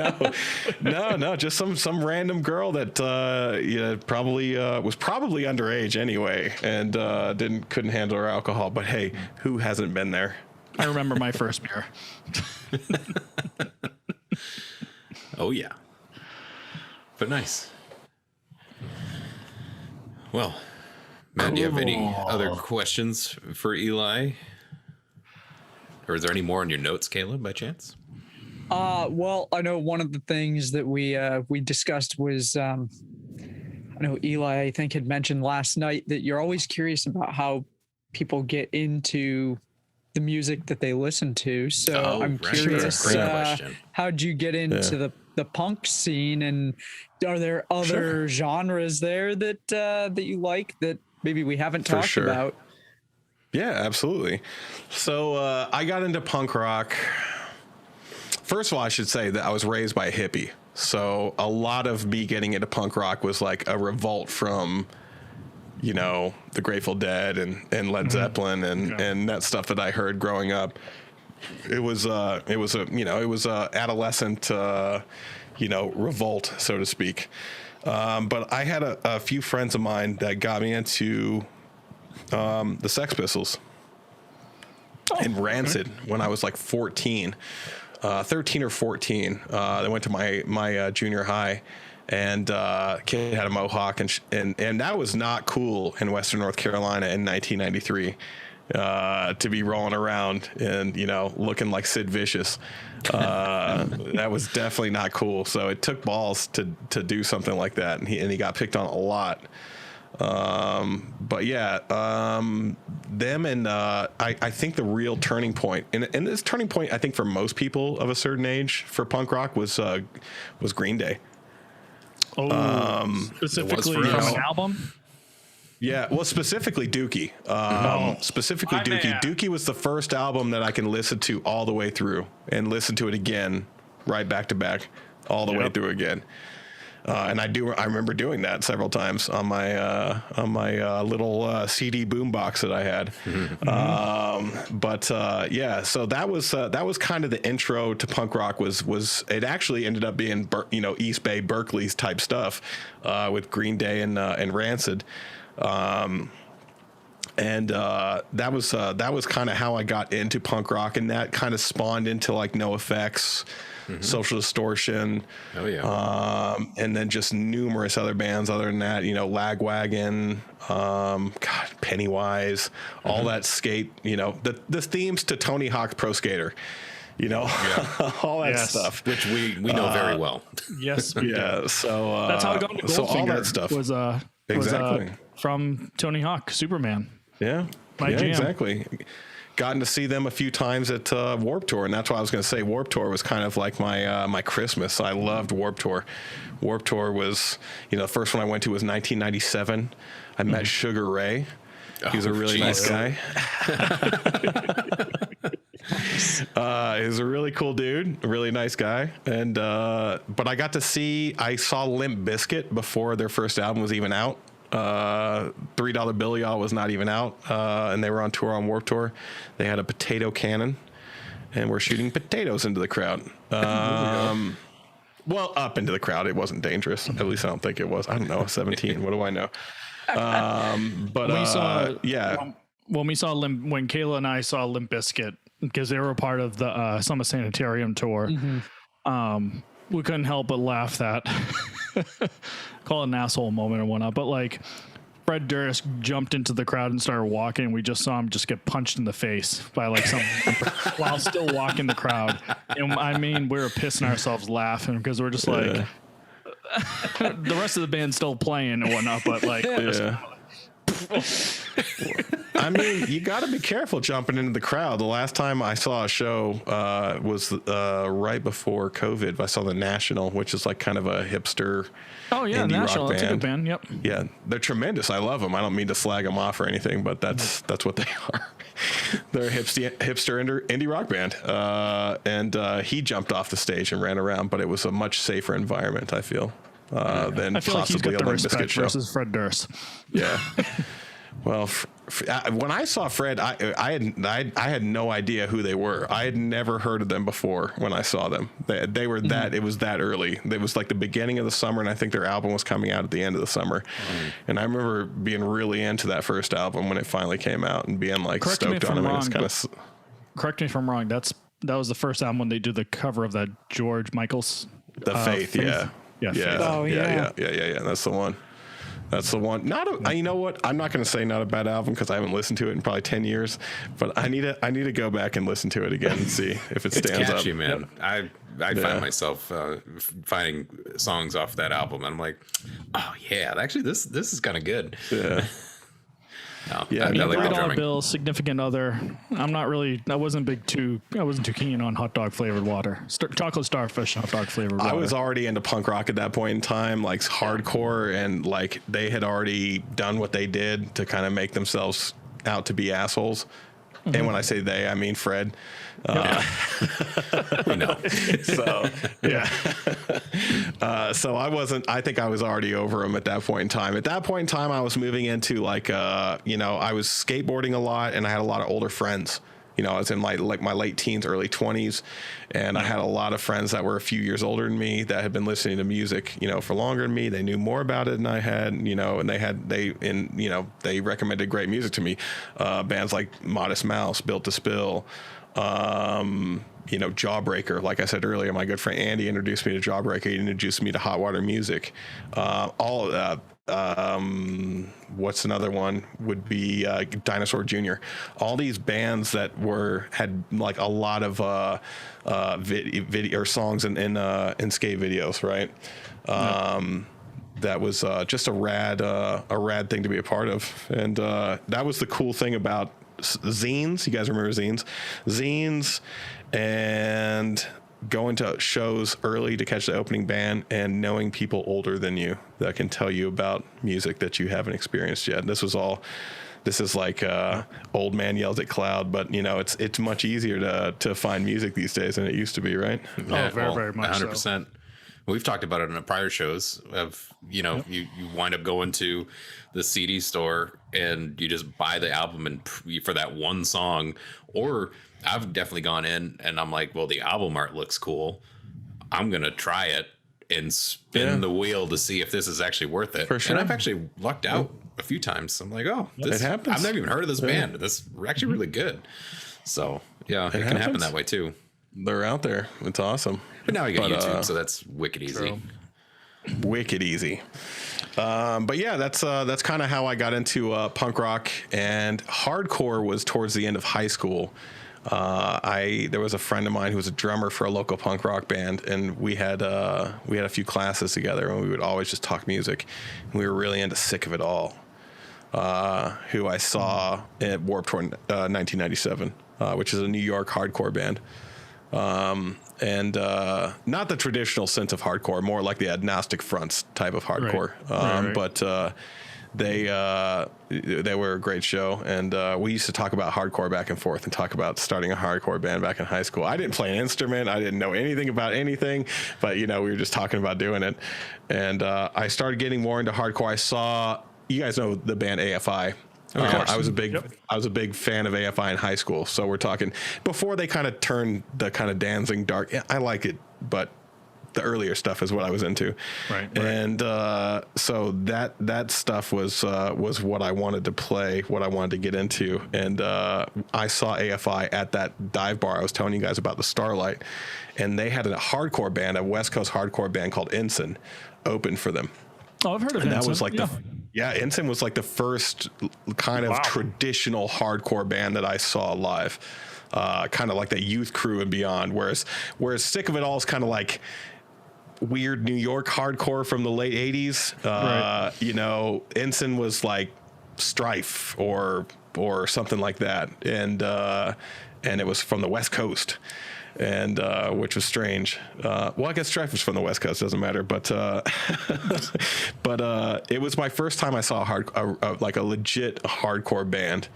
Speaker 3: No, just some random girl that probably was probably underage anyway, and couldn't handle her alcohol. But hey, who hasn't been there?
Speaker 4: I remember my first beer.
Speaker 2: Oh yeah. But nice. Well, Matt, do you have any other questions for Eli? Or is there any more on your notes, Caleb, by chance?
Speaker 1: Well, I know one of the things that we discussed was, I know Eli, I think, had mentioned last night that you're always curious about how people get into the music that they listen to. So I'm curious,
Speaker 2: Great question.
Speaker 1: how'd you get into the punk scene, and are there other genres there that you like that maybe we haven't talked about?
Speaker 3: Yeah, absolutely. So I got into punk rock. First of all, I should say that I was raised by a hippie. So a lot of me getting into punk rock was like a revolt from, the Grateful Dead and Led Zeppelin and that stuff that I heard growing up. It was a adolescent, revolt, so to speak. But I had a few friends of mine that got me into the Sex Pistols and Rancid when I was like 13 or 14. They went to my junior high, and kid had a mohawk, and that was not cool in Western North Carolina in 1993 to be rolling around and looking like Sid Vicious. That was definitely not cool. So it took balls to do something like that, and he got picked on a lot. But yeah, them and I think the real turning point, and this turning point, I think for most people of a certain age for punk rock was Green Day.
Speaker 4: Specifically
Speaker 2: for
Speaker 4: from
Speaker 2: us.
Speaker 4: an album?
Speaker 3: Yeah, well, specifically Dookie. Specifically
Speaker 4: My
Speaker 3: Dookie.
Speaker 4: man.
Speaker 3: Dookie was the first album that I can listen to all the way through and listen to it again, right back to back, all the way through again. And I remember doing that several times on my little CD boombox that I had. Yeah, so that was kind of the intro to punk rock. Was it actually ended up being East Bay, Berkeley's type stuff with Green Day and Rancid. And And that was kind of how I got into punk rock, and that kind of spawned into like No Effects, Social Distortion, and then just numerous other bands. Other than that, Lagwagon, Pennywise, all that skate. The themes to Tony Hawk Pro Skater. All that stuff,
Speaker 2: which we know very well.
Speaker 4: Yes,
Speaker 3: yeah. So
Speaker 4: that's how I got into Goldfinger.
Speaker 3: So all that stuff
Speaker 4: was
Speaker 3: exactly
Speaker 4: from Tony Hawk, Superman.
Speaker 3: Yeah,
Speaker 4: My jam.
Speaker 3: Exactly. Gotten to see them a few times at Warped Tour, and that's why I was going to say Warped Tour was kind of like my Christmas. I loved Warped Tour. Warped Tour was, the first one I went to was 1997. I met Sugar Ray. He was a really nice guy. He was a really cool dude, a really nice guy. And but I saw Limp Bizkit before their first album was even out. $3 Bill Y'all was not even out, and they were on tour on Warped Tour. They had a potato cannon and were shooting potatoes into the crowd. Well, up into the crowd. It wasn't dangerous. At least I don't think it was. I don't know. 17. What do I know? But
Speaker 4: we saw,
Speaker 3: yeah.
Speaker 4: When Kayla and I saw Limp Bizkit, because they were a part of the Summer Sanitarium tour, we couldn't help but laugh that. Call it an asshole moment or whatnot, but like Fred Durst jumped into the crowd and started walking, and we just saw him just get punched in the face by like some while still walking the crowd. And I mean, we were pissing ourselves laughing because we're just like the rest of the band's still playing and whatnot, but like
Speaker 3: I mean, you got to be careful jumping into the crowd. The last time I saw a show was right before COVID. I saw the National, which is like kind of a hipster indie
Speaker 4: National.
Speaker 3: rock
Speaker 4: That's a good band. Yep.
Speaker 3: Yeah, they're tremendous. I love them. I don't mean to slag them off or anything, but that's what they are. They're a hipster indie rock band. And he jumped off the stage and ran around, but it was a much safer environment, I feel, than
Speaker 4: I feel like he's
Speaker 3: possibly
Speaker 4: got
Speaker 3: a
Speaker 4: the
Speaker 3: Limp Bizkit
Speaker 4: respect
Speaker 3: show.
Speaker 4: versus Fred Durst.
Speaker 3: Yeah. Well, when I saw Fred, I had no idea who they were. I had never heard of them before when I saw them. They were that, it was that early. It was like the beginning of the summer, and I think their album was coming out at the end of the summer. And I remember being really into that first album when it finally came out and being like stoked on it.
Speaker 4: Correct me if I'm wrong. That was the first album when they did the cover of that George Michael's
Speaker 3: Faith. Yeah.
Speaker 4: Faith.
Speaker 1: Oh, yeah.
Speaker 3: That's the one. That's the one. You know what? I'm not going to say not a bad album because I haven't listened to it in probably 10 years. But I need to go back and listen to it again and see if it stands up.
Speaker 2: It's catchy, man. Yep. I find myself finding songs off that album, and I'm like, oh yeah, actually this is kind of good.
Speaker 3: Yeah.
Speaker 2: No,
Speaker 3: Yeah,
Speaker 2: I like the
Speaker 4: $3
Speaker 2: drumming.
Speaker 4: Bill, Significant Other. I wasn't too keen on hot dog flavored water. Chocolate Starfish hot dog flavored water.
Speaker 3: I was already into punk rock at that point in time, like hardcore, and like they had already done what they did to kind of make themselves out to be assholes. And when I say they, I mean Fred.
Speaker 2: We know.
Speaker 3: So yeah. So I think I was already over him at that point in time. At that point in time, I was moving into like, I was skateboarding a lot, and I had a lot of older friends. I was in my late teens, early 20s, and I had a lot of friends that were a few years older than me that had been listening to music, for longer than me. They knew more about it than I had, and they recommended great music to me. Bands like Modest Mouse, Built to Spill, Jawbreaker. Like I said earlier, my good friend Andy introduced me to Jawbreaker. He introduced me to Hot Water Music. What's another one would be Dinosaur Jr. All these bands that had like a lot of video or songs in skate videos, right? That was just a rad thing to be a part of, and that was the cool thing about zines. You guys remember zines, and going to shows early to catch the opening band and knowing people older than you that can tell you about music that you haven't experienced yet. This is like old man yells at cloud, but it's much easier to find music these days than it used to be, right?
Speaker 2: Yeah,
Speaker 4: very much
Speaker 2: 100%.
Speaker 4: so.
Speaker 2: We've talked about it in prior shows of, you wind up going to the CD store and you just buy the album and for that one song. Or I've definitely gone in and I'm like, well, the album art looks cool. I'm going to try it and spin the wheel to see if this is actually worth it.
Speaker 3: For sure.
Speaker 2: And I've actually lucked out a few times. I'm like, oh,
Speaker 3: it happens.
Speaker 2: I've never even heard of this band. This is actually really good. So yeah, it can happen that way too.
Speaker 3: They're out there. It's awesome.
Speaker 2: But now I got YouTube, so that's wicked easy.
Speaker 4: True.
Speaker 3: Wicked easy. But yeah, that's kind of how I got into punk rock, and hardcore was towards the end of high school. There was a friend of mine who was a drummer for a local punk rock band, and we had a few classes together, and we would always just talk music. And we were really into Sick of It All, who I saw at Warped Tour 1997, which is a New York hardcore band. And not the traditional sense of hardcore, more like the Agnostic Fronts type of hardcore.
Speaker 4: Right.
Speaker 3: But they were a great show, and we used to talk about hardcore back and forth, and talk about starting a hardcore band back in high school. I didn't play an instrument, I didn't know anything about anything, but we were just talking about doing it. And I started getting more into hardcore. I saw, you guys know the band AFI. I was a big fan of AFI in high school. So we're talking before they kind of turned the kind of dancing dark. Yeah, I like it, but the earlier stuff is what I was into.
Speaker 4: Right.
Speaker 3: And so that stuff was what I wanted to play, what I wanted to get into. And I saw AFI at that dive bar I was telling you guys about, the Starlight, and they had a hardcore band, a West Coast hardcore band called Ensign, open for them.
Speaker 4: Oh, I've heard of
Speaker 3: And
Speaker 4: Ensign.
Speaker 3: that was like Ensign was like the first kind of traditional hardcore band that I saw live, kind of like the Youth Crew and beyond. Whereas Sick of It All is kind of like weird New York hardcore from the late 80s. Ensign was like Strife or something like that, and it was from the West Coast. And which was strange. Well, I guess Strife was from the West Coast, doesn't matter. But it was my first time I saw like a legit hardcore band,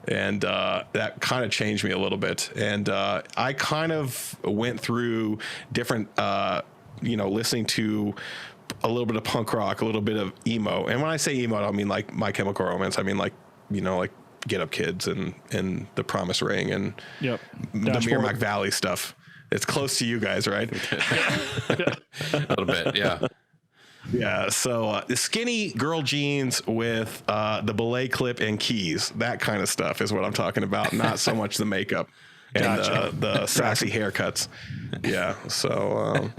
Speaker 3: and that kind of changed me a little bit. And I kind of went through different, listening to a little bit of punk rock, a little bit of emo. And when I say emo, I don't mean like My Chemical Romance. I mean like Get Up Kids and The Promise Ring and the Merrimack Valley stuff. It's close to you guys, right?
Speaker 2: A little bit, yeah.
Speaker 3: Yeah, so the skinny girl jeans with the belay clip and keys, that kind of stuff is what I'm talking about, not so much the makeup and the sassy haircuts. Yeah, so...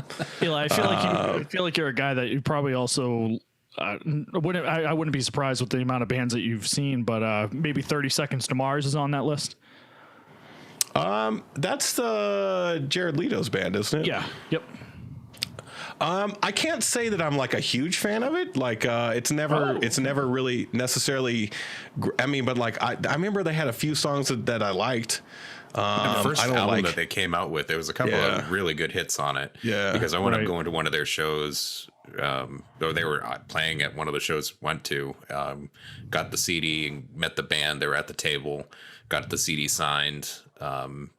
Speaker 4: Eli, I feel like you're a guy that you probably also... I wouldn't be surprised with the amount of bands that you've seen, but maybe 30 Seconds to Mars is on that list.
Speaker 3: That's the Jared Leto's band, isn't it?
Speaker 4: Yeah. Yep.
Speaker 3: I can't say that I'm like a huge fan of it. Like, it's never really necessarily. I mean, but like, I remember they had a few songs that I liked.
Speaker 2: The first album that they came out with, there was a couple of really good hits on it.
Speaker 3: Yeah,
Speaker 2: because I wound up going to one of their shows. Though they were playing at one of the shows, went to, got the CD and met the band. They were at the table, got the CD signed, and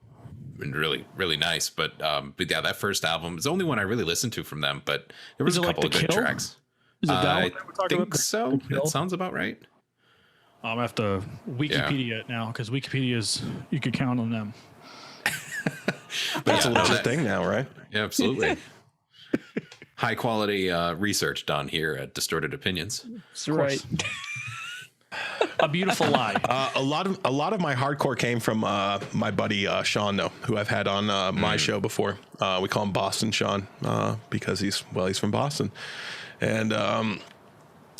Speaker 2: really, really nice. But yeah, that first album is the only one I really listened to from them. But there was a couple of good tracks.
Speaker 4: Is it that
Speaker 2: I
Speaker 4: one we're talking
Speaker 2: think
Speaker 4: about?
Speaker 2: so. That sounds about right.
Speaker 4: I'm gonna have to Wikipedia it now, because Wikipedia's, you could count on them.
Speaker 3: That's a legit thing now, right?
Speaker 2: Yeah, absolutely. High quality research done here at Distorted Opinions.
Speaker 1: That's right.
Speaker 4: A beautiful lie.
Speaker 3: A lot of my hardcore came from my buddy Sean, though, who I've had on my show before. We call him Boston Sean because he's from Boston, and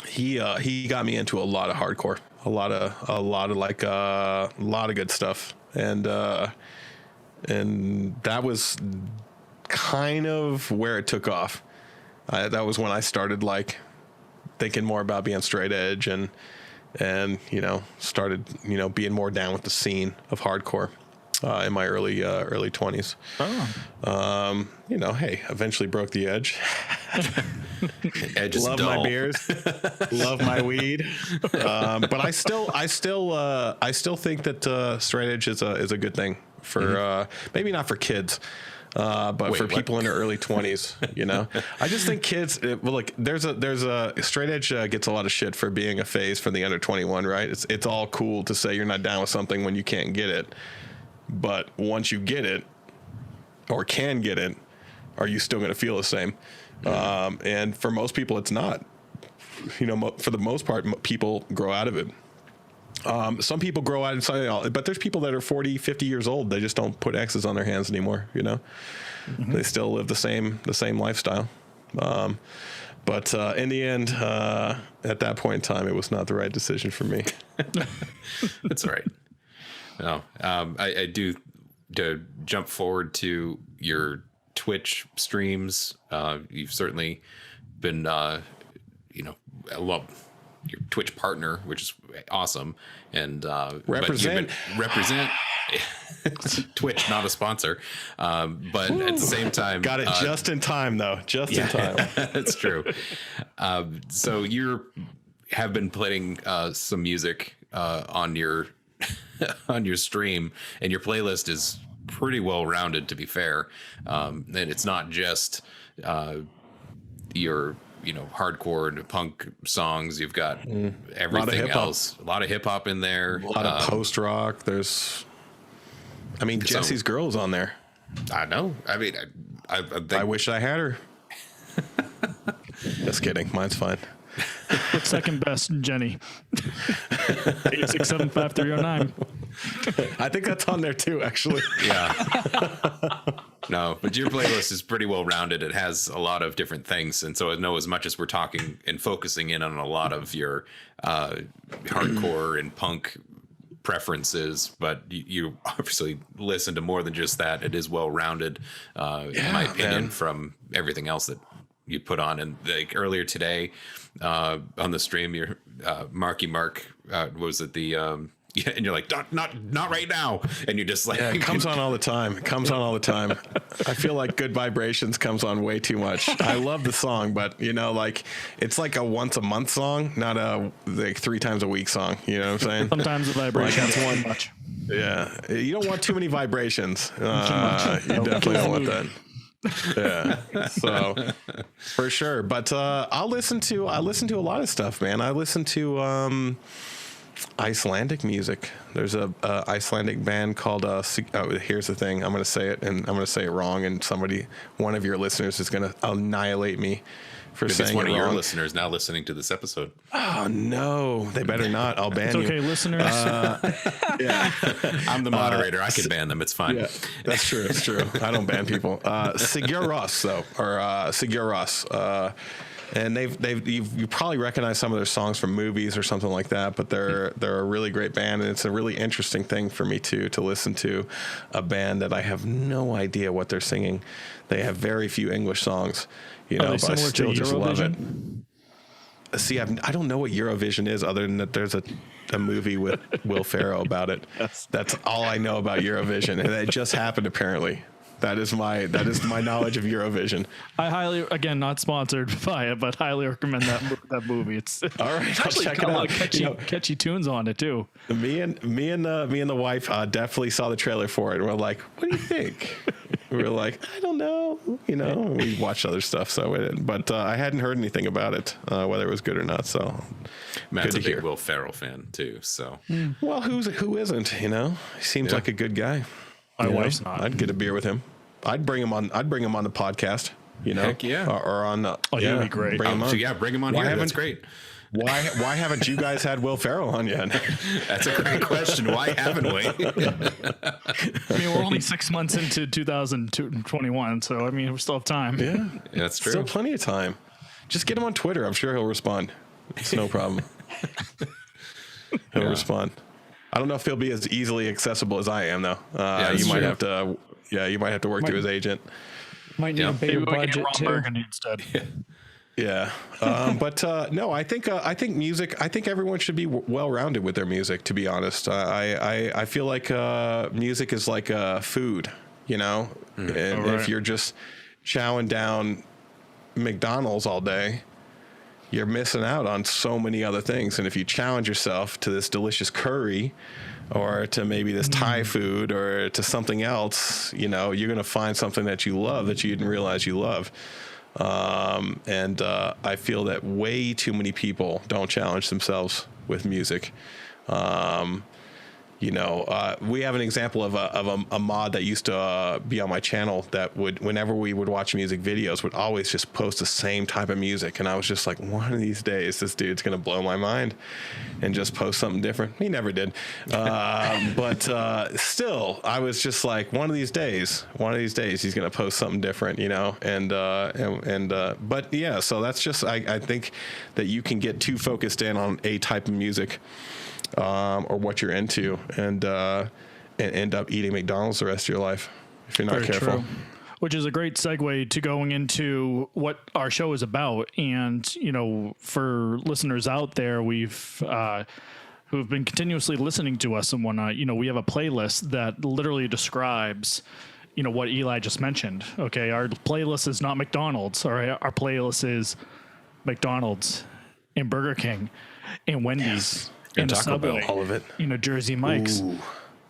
Speaker 3: he got me into a lot of hardcore, a lot of good stuff, and that was kind of where it took off. That was when I started like thinking more about being straight edge and started being more down with the scene of hardcore in my early 20s. Hey, eventually broke the edge.
Speaker 2: Edge is
Speaker 3: love
Speaker 2: dull.
Speaker 3: my beers, love my weed, but I still think that straight edge is a good thing for maybe not for kids. But for people in their early 20s, I just think kids, there's a straight edge gets a lot of shit for being a phase for the under 21, right? It's all cool to say you're not down with something when you can't get it. But once you get it or can get it, are you still going to feel the same? And for most people, it's not. for the most part, people grow out of it. Some people grow out inside, but there's people that are 40, 50 years old. They just don't put X's on their hands anymore. They still live the same lifestyle. But in the end, at that point in time, it was not the right decision for me.
Speaker 2: That's all right. No, I do, to jump forward to your Twitch streams. You've certainly been, your Twitch partner, which is awesome. And
Speaker 3: represent
Speaker 2: Twitch, not a sponsor. But at the same time,
Speaker 3: got it just in time though. In time.
Speaker 2: That's true. So have been playing some music on your on your stream, and your playlist is pretty well rounded, to be fair. And it's not just your hardcore and punk songs. You've got everything else. A lot of hip hop in there.
Speaker 3: A lot of post rock. Jesse's Girl's on there.
Speaker 2: I know. I mean, I think,
Speaker 3: I wish I had her. Just kidding. Mine's fine.
Speaker 4: What's second best, Jenny? 8675309.
Speaker 3: I think that's on there too, actually.
Speaker 2: Yeah. No, but your playlist is pretty well rounded. It has a lot of different things. And so I know, as much as we're talking and focusing in on a lot of your hardcore and punk preferences, but you obviously listen to more than just that. It is well rounded, in my opinion, from everything else that you put on. And like earlier today on the stream, your Marky Mark, was it the and you're like, not right now, and you're just like,
Speaker 3: it comes on all the time. I feel like Good Vibrations comes on way too much. I love the song, but it's like a once a month song, not a like 3 times a week song. You know what I'm saying?
Speaker 4: Sometimes the vibrations one much.
Speaker 3: Yeah, you don't want too many vibrations. You definitely don't want that. Yeah, so for sure. But I listen to a lot of stuff, man. I listen to Icelandic music. There's a Icelandic band called here's the thing, I'm going to say it, and I'm going to say it wrong, and one of your listeners is going to annihilate me for saying it wrong.
Speaker 2: One of your listeners now listening to this episode.
Speaker 3: Oh no, they better not. I'll ban you.
Speaker 4: It's okay, listeners.
Speaker 3: Yeah,
Speaker 2: I'm the moderator. I can ban them. It's fine.
Speaker 3: Yeah, that's true. It's true. I don't ban people. Sigur Rós, though, or Sigur Rós. And you probably recognize some of their songs from movies or something like that, but they're a really great band, and it's a really interesting thing for me to listen to a band that I have no idea what they're singing. They have very few English songs, but I still just love it. See, I don't know what Eurovision is, other than that there's a movie with Will Ferrell about it. That's all I know about Eurovision, and it just happened apparently. That is my knowledge of Eurovision.
Speaker 4: I highly, again, not sponsored by it, but highly recommend that movie. It's
Speaker 3: all right. I'll
Speaker 4: actually
Speaker 3: check it out.
Speaker 4: Catchy tunes on it too.
Speaker 3: Me and the wife definitely saw the trailer for it. And we're like, what do you think? We were like, I don't know. We watched other stuff, but I hadn't heard anything about it, whether it was good or not. So
Speaker 2: Matt's a big Will Ferrell fan too. So
Speaker 3: well, who isn't? He seems like a good guy.
Speaker 4: My wife's not.
Speaker 3: I'd get a beer with him. I'd bring him on the podcast.
Speaker 2: Heck yeah.
Speaker 3: Or on.
Speaker 4: He'd be great.
Speaker 3: Bring him on.
Speaker 2: So yeah, bring him on here. That's great.
Speaker 3: Why haven't you guys had Will Ferrell on yet?
Speaker 2: That's a great question. Why haven't we?
Speaker 4: I mean, we're only 6 months into 2021, so I mean, we still have time.
Speaker 3: Yeah,
Speaker 2: that's true.
Speaker 3: Still plenty of time. Just get him on Twitter. I'm sure he'll respond. It's no problem. He'll respond. I don't know if he'll be as easily accessible as I am, though. You might have to. Yeah, you might have to work through his agent.
Speaker 1: Might need a bigger budget too.
Speaker 4: Instead.
Speaker 3: Yeah, but no, I think music. I think everyone should be well-rounded with their music. To be honest, I feel like music is like food, and if you're just chowing down McDonald's all day, you're missing out on so many other things. And if you challenge yourself to this delicious curry, or to maybe this Thai food, or to something else, you're going to find something that you love that you didn't realize you love. And I feel that way too many people don't challenge themselves with music. we have an example of a mod that used to be on my channel that would, whenever we would watch music videos, would always just post the same type of music. And I was just like, one of these days, this dude's going to blow my mind and just post something different. He never did. But still, I was just like, one of these days, he's going to post something different, but yeah, so that's just, I think that you can get too focused in on a type of music, or what you're into, and end up eating McDonald's the rest of your life if you're not
Speaker 4: Very
Speaker 3: careful.
Speaker 4: true. Which is a great segue to going into what our show is about. And, for listeners out there, who've been continuously listening to us and whatnot, we have a playlist that literally describes, what Eli just mentioned. Okay. Our playlist is not McDonald's. All right. Our playlist is McDonald's and Burger King and Wendy's.
Speaker 3: Yes.
Speaker 4: And a
Speaker 2: Taco Bell,
Speaker 4: Subway,
Speaker 3: all of it.
Speaker 4: Jersey Mike's. Ooh.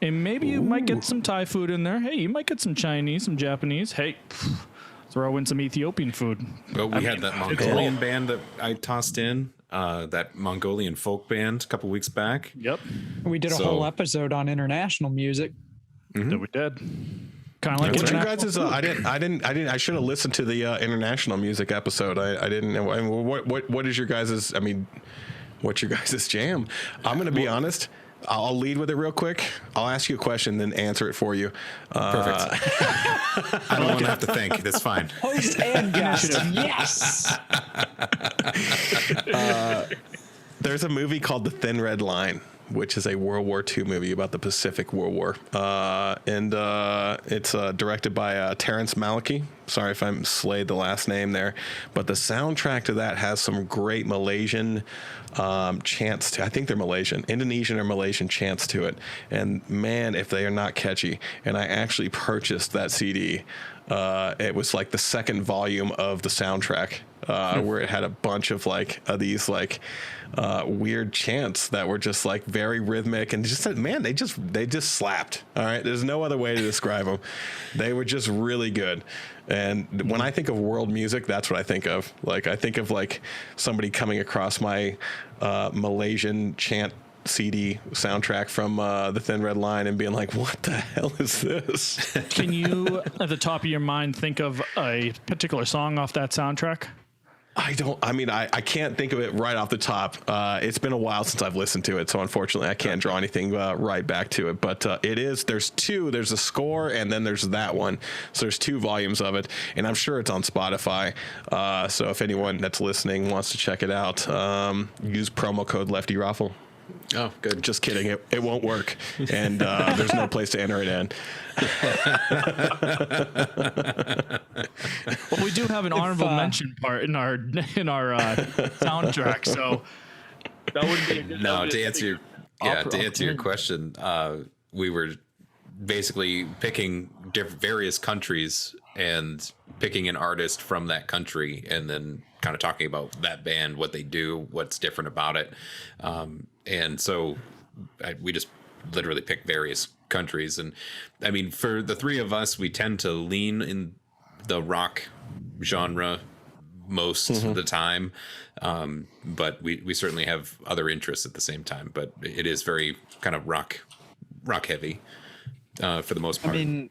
Speaker 4: And maybe you might get some Thai food in there. Hey, you might get some Chinese, some Japanese. Hey, throw in some Ethiopian food.
Speaker 2: Well, we had that Mongolian band that I tossed in, that Mongolian folk band a couple weeks back.
Speaker 4: Yep.
Speaker 1: We did a whole episode on international music.
Speaker 4: Mm-hmm. That we did. Kind of like
Speaker 3: what you guys is I should have listened to the international music episode. I didn't know. I mean, what is your guys's? I mean, what's your guys' jam? I'm going to be honest. I'll lead with it real quick. I'll ask you a question, then answer it for you.
Speaker 2: Perfect. I don't want to have to think. That's fine.
Speaker 1: Host and guest. Yes.
Speaker 3: There's a movie called The Thin Red Line, which is a World War II movie about the Pacific War. And it's directed by Terrence Malick. Sorry if I'm slayed the last name there. But the soundtrack to that has some great Malaysian chants. I think they're Malaysian, Indonesian or Malaysian chants to it. And man, if they are not catchy. And I actually purchased that CD. It was like the second volume of the soundtrack, where it had a bunch of these weird chants that were just like very rhythmic and just man, they just slapped. All right, there's no other way to describe them. They were just really good. And when I think of world music, that's what I think of. Like I think of somebody coming across my Malaysian chant CD soundtrack from The Thin Red Line and being like, what the hell is this?
Speaker 4: Can you, at the top of your mind, think of a particular song off that soundtrack?
Speaker 3: I can't think of it right off the top. It's been a while since I've listened to it, so unfortunately I can't draw anything right back to it. But there's a score, and then there's that one. So there's 2 volumes of it, and I'm sure it's on Spotify. So if anyone that's listening wants to check it out, use promo code LeftyROFL.
Speaker 2: Oh, good.
Speaker 3: Just kidding. It won't work, and there's no place to enter it in.
Speaker 4: Well, we do have an honorable mention part in our soundtrack, so that wouldn't be a good.
Speaker 2: No, to answer your question, we were basically picking various countries and picking an artist from that country, and then kind of talking about that band, what they do, what's different about it. And so we just literally pick various countries. And I mean, for the 3 of us, we tend to lean in the rock genre most of the time. But we certainly have other interests at the same time, but it is very kind of rock heavy for the most part.
Speaker 1: I mean,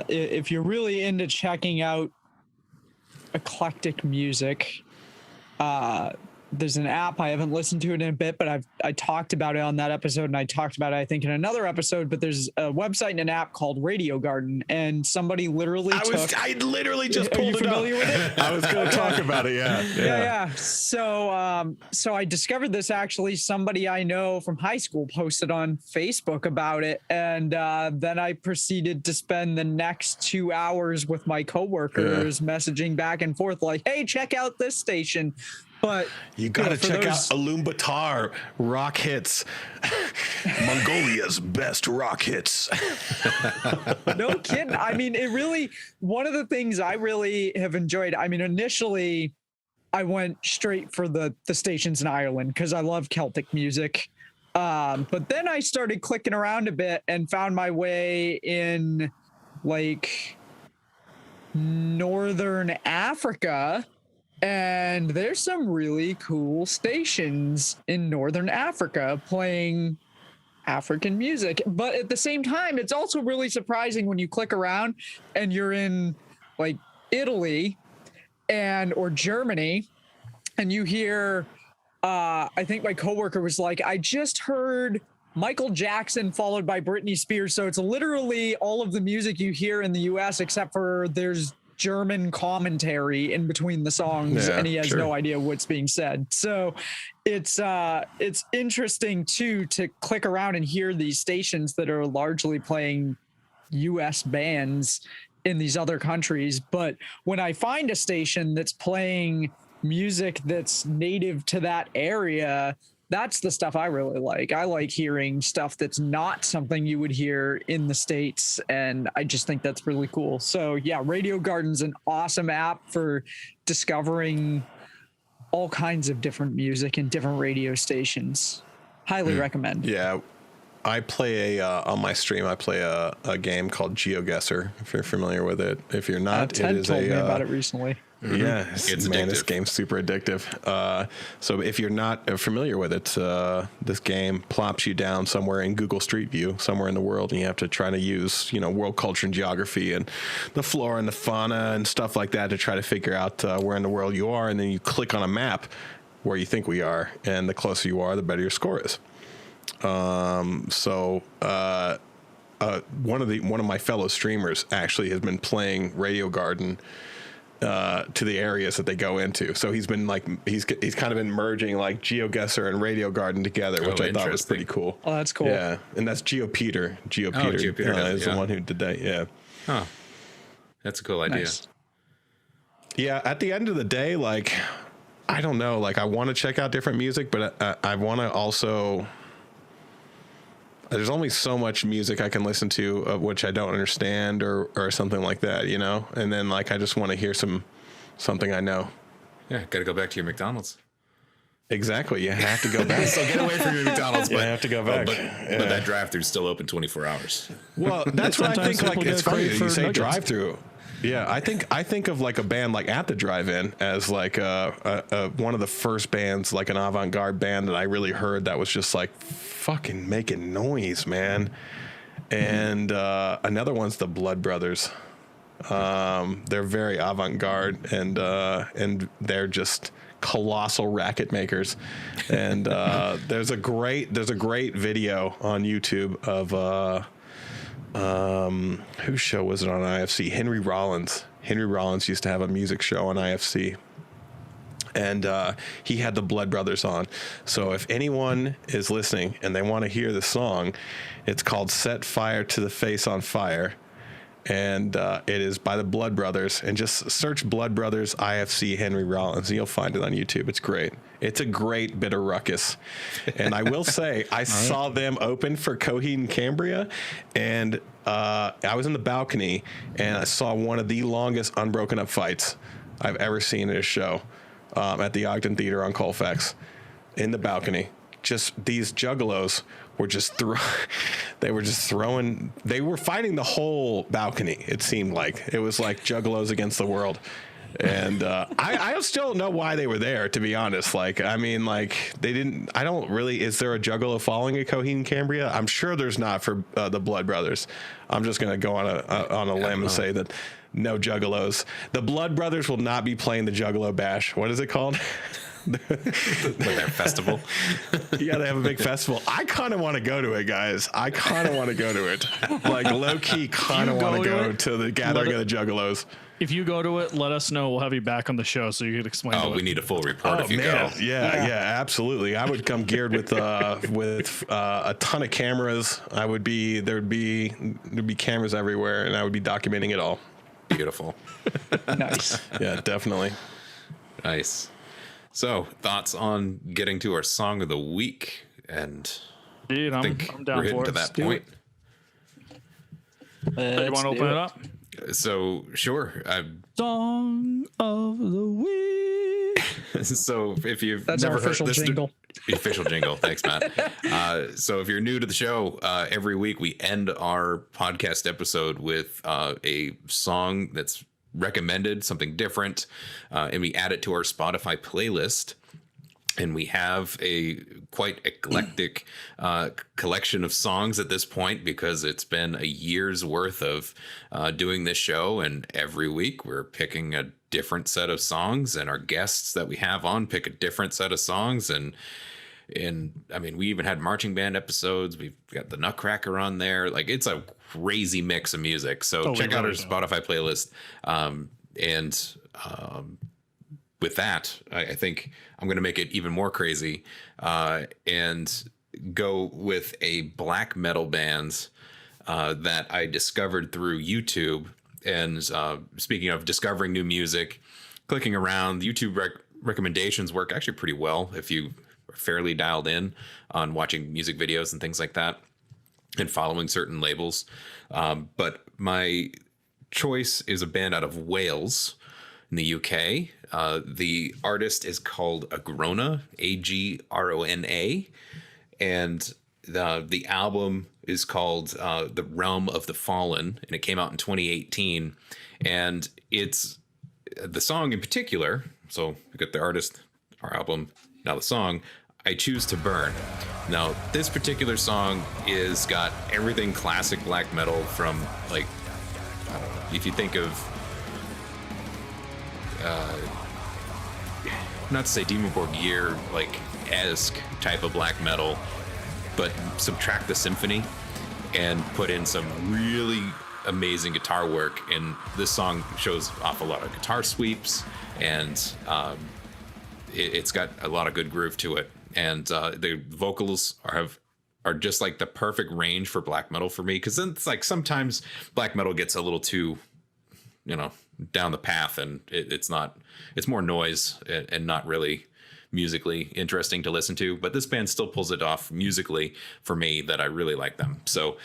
Speaker 1: if you're really into checking out eclectic music, there's an app. I haven't listened to it in a bit, but I talked about it on that episode, and I talked about it, I think, in another episode. But there's a website and an app called Radio Garden, and somebody literally
Speaker 3: I literally just pulled it up.
Speaker 1: Are you familiar with it?
Speaker 3: I was going to talk about it.
Speaker 1: Yeah. So I discovered this, actually. Somebody I know from high school posted on Facebook about it, and then I proceeded to spend the next 2 hours with my coworkers messaging back and forth like, "Hey, check out this station." But
Speaker 3: you got to check out Alumbatar rock hits, Mongolia's best rock hits.
Speaker 1: No kidding. I mean, one of the things I really have enjoyed. I mean, initially, I went straight for the stations in Ireland because I love Celtic music. But then I started clicking around a bit and found my way in Northern Africa. And there's some really cool stations in Northern Africa playing African music. But at the same time, it's also really surprising when you click around and you're in like Italy or Germany, and you hear I think my coworker was like, I just heard Michael Jackson followed by Britney Spears. So it's literally all of the music you hear in the US, except for there's German commentary in between the songs, and he has no idea what's being said. So it's interesting too to click around and hear these stations that are largely playing US bands in these other countries. But when I find a station that's playing music that's native to that area, that's the stuff I really like. I like hearing stuff that's not something you would hear in the States, and I just think that's really cool. So yeah, Radio Garden's an awesome app for discovering all kinds of different music and different radio stations. Highly recommend.
Speaker 3: Yeah. I play on my stream, I play a game called GeoGuessr, if you're familiar with it. If you're not,
Speaker 1: Ted
Speaker 3: it is
Speaker 1: told me about it recently.
Speaker 3: Yeah,
Speaker 2: It's
Speaker 3: man,
Speaker 2: addictive.
Speaker 3: this game's super addictive. So if you're not familiar with it, this game plops you down somewhere in Google Street View, somewhere in the world, and you have to try to use, world culture and geography and the flora and the fauna and stuff like that to try to figure out where in the world you are, and then you click on a map where you think we are, and the closer you are, the better your score is. One of my fellow streamers actually has been playing Radio Garden to the areas that they go into. So he's been he's kind of been merging like GeoGuessr and Radio Garden together, which I thought was pretty cool.
Speaker 1: Oh, that's cool.
Speaker 3: Yeah, and that's GeoPeter. GeoPeter is the one who did that. Yeah.
Speaker 2: Huh. That's a cool idea.
Speaker 1: Nice.
Speaker 3: Yeah. At the end of the day, I don't know. I want to check out different music, but I want to also. There's only so much music I can listen to of which I don't understand or something like that, and then I just want to hear something I know.
Speaker 2: Yeah, got to go back to your McDonald's.
Speaker 3: Exactly. You have to go back.
Speaker 2: So get away from your McDonald's.
Speaker 3: You have to go back.
Speaker 2: But that drive-thru's still open 24 hours.
Speaker 3: Well, that's what I
Speaker 4: Sometimes
Speaker 3: think.
Speaker 4: people
Speaker 3: It's
Speaker 4: get
Speaker 3: funny
Speaker 4: crave
Speaker 3: that
Speaker 4: for
Speaker 3: you say
Speaker 4: nuggets.
Speaker 3: drive-through. Yeah, I think of a band like At the Drive-In as one of the first bands, like an avant-garde band that I really heard that was just fucking making noise, man. And another one's the Blood Brothers. They're very avant-garde and they're just colossal racket makers. And there's a great video on YouTube of whose show was it on IFC? Henry Rollins. Henry Rollins used to have a music show on IFC, and he had the Blood Brothers on. So if anyone is listening and they want to hear the song, it's called Set Fire to the Face on Fire, and it is by the Blood Brothers. And just search Blood Brothers IFC Henry Rollins and you'll find it on YouTube. It's great. It's a great bit of ruckus. And I will say, I saw them open for Coheed and Cambria, and I was in the balcony, and I saw one of the longest unbroken up fights I've ever seen at a show at the Ogden Theater on Colfax, in the balcony. Just these juggalos were just throwing. They were fighting the whole balcony. It seemed like it was like juggalos against the world. And I still don't know why they were there, to be honest. They didn't. I don't really. Is there a juggalo following a Coheed and Cambria? I'm sure there's not for the Blood Brothers. I'm just gonna go on a limb and say that no juggalos. The Blood Brothers will not be playing the Juggalo Bash. What is it called?
Speaker 2: Their festival.
Speaker 3: Yeah, they have a big festival. I kind of want to go to it, guys. I kind of want to go to it. Low key, kind of want to go to the gathering of the Juggalos.
Speaker 4: If you go to it, let us know. We'll have you back on the show so you can explain.
Speaker 2: Oh, we need a full report if you
Speaker 3: man.
Speaker 2: go.
Speaker 3: Yeah, absolutely. I would come geared with a ton of cameras. There'd be cameras everywhere, and I would be documenting it all.
Speaker 2: Beautiful.
Speaker 1: Nice.
Speaker 3: Yeah, definitely.
Speaker 2: Nice. So, thoughts on getting to our song of the week? And
Speaker 4: Dude,
Speaker 2: I think
Speaker 4: I'm down
Speaker 2: we're getting
Speaker 4: for
Speaker 2: to
Speaker 4: it.
Speaker 2: that point.
Speaker 4: You want to open it up?
Speaker 2: So, sure.
Speaker 4: Song of the week.
Speaker 2: So, if you've
Speaker 1: That's
Speaker 2: never
Speaker 1: our official
Speaker 2: heard this,
Speaker 1: jingle.
Speaker 2: Official jingle. Thanks, Matt. So, if you're new to the show, every week we end our podcast episode with a song that's recommended, something different, and we add it to our Spotify playlist. and we have a quite eclectic collection of songs at this point, because it's been a year's worth of doing this show, and every week we're picking a different set of songs, and our guests that we have on pick a different set of songs. And I mean, we even had marching band episodes. We've got the Nutcracker on there. Like, it's a crazy mix of music. So check out our Spotify playlist. With that, I think I'm going to make it even more crazy and go with a black metal band that I discovered through YouTube. And speaking of discovering new music, clicking around, YouTube recommendations work actually pretty well if you are fairly dialed in on watching music videos and things like that and following certain labels. But my choice is a band out of Wales in the UK. The artist is called Agrona, Agrona, and the album is called The Realm of the Fallen, and it came out in 2018. And it's the song in particular. So we got the artist, our album, now the song, I Choose to Burn. Now, this particular song is got everything classic black metal from, like, I don't know, if you think of not to say Demon Borg Gear like esque type of black metal, but subtract the symphony and put in some really amazing guitar work. And this song shows off a lot of guitar sweeps, and it's got a lot of good groove to it. And the vocals are just like the perfect range for black metal for me, because then it's like sometimes black metal gets a little too, down the path, and it's more noise and not really musically interesting to listen to. But this band still pulls it off musically for me, that I really like them. So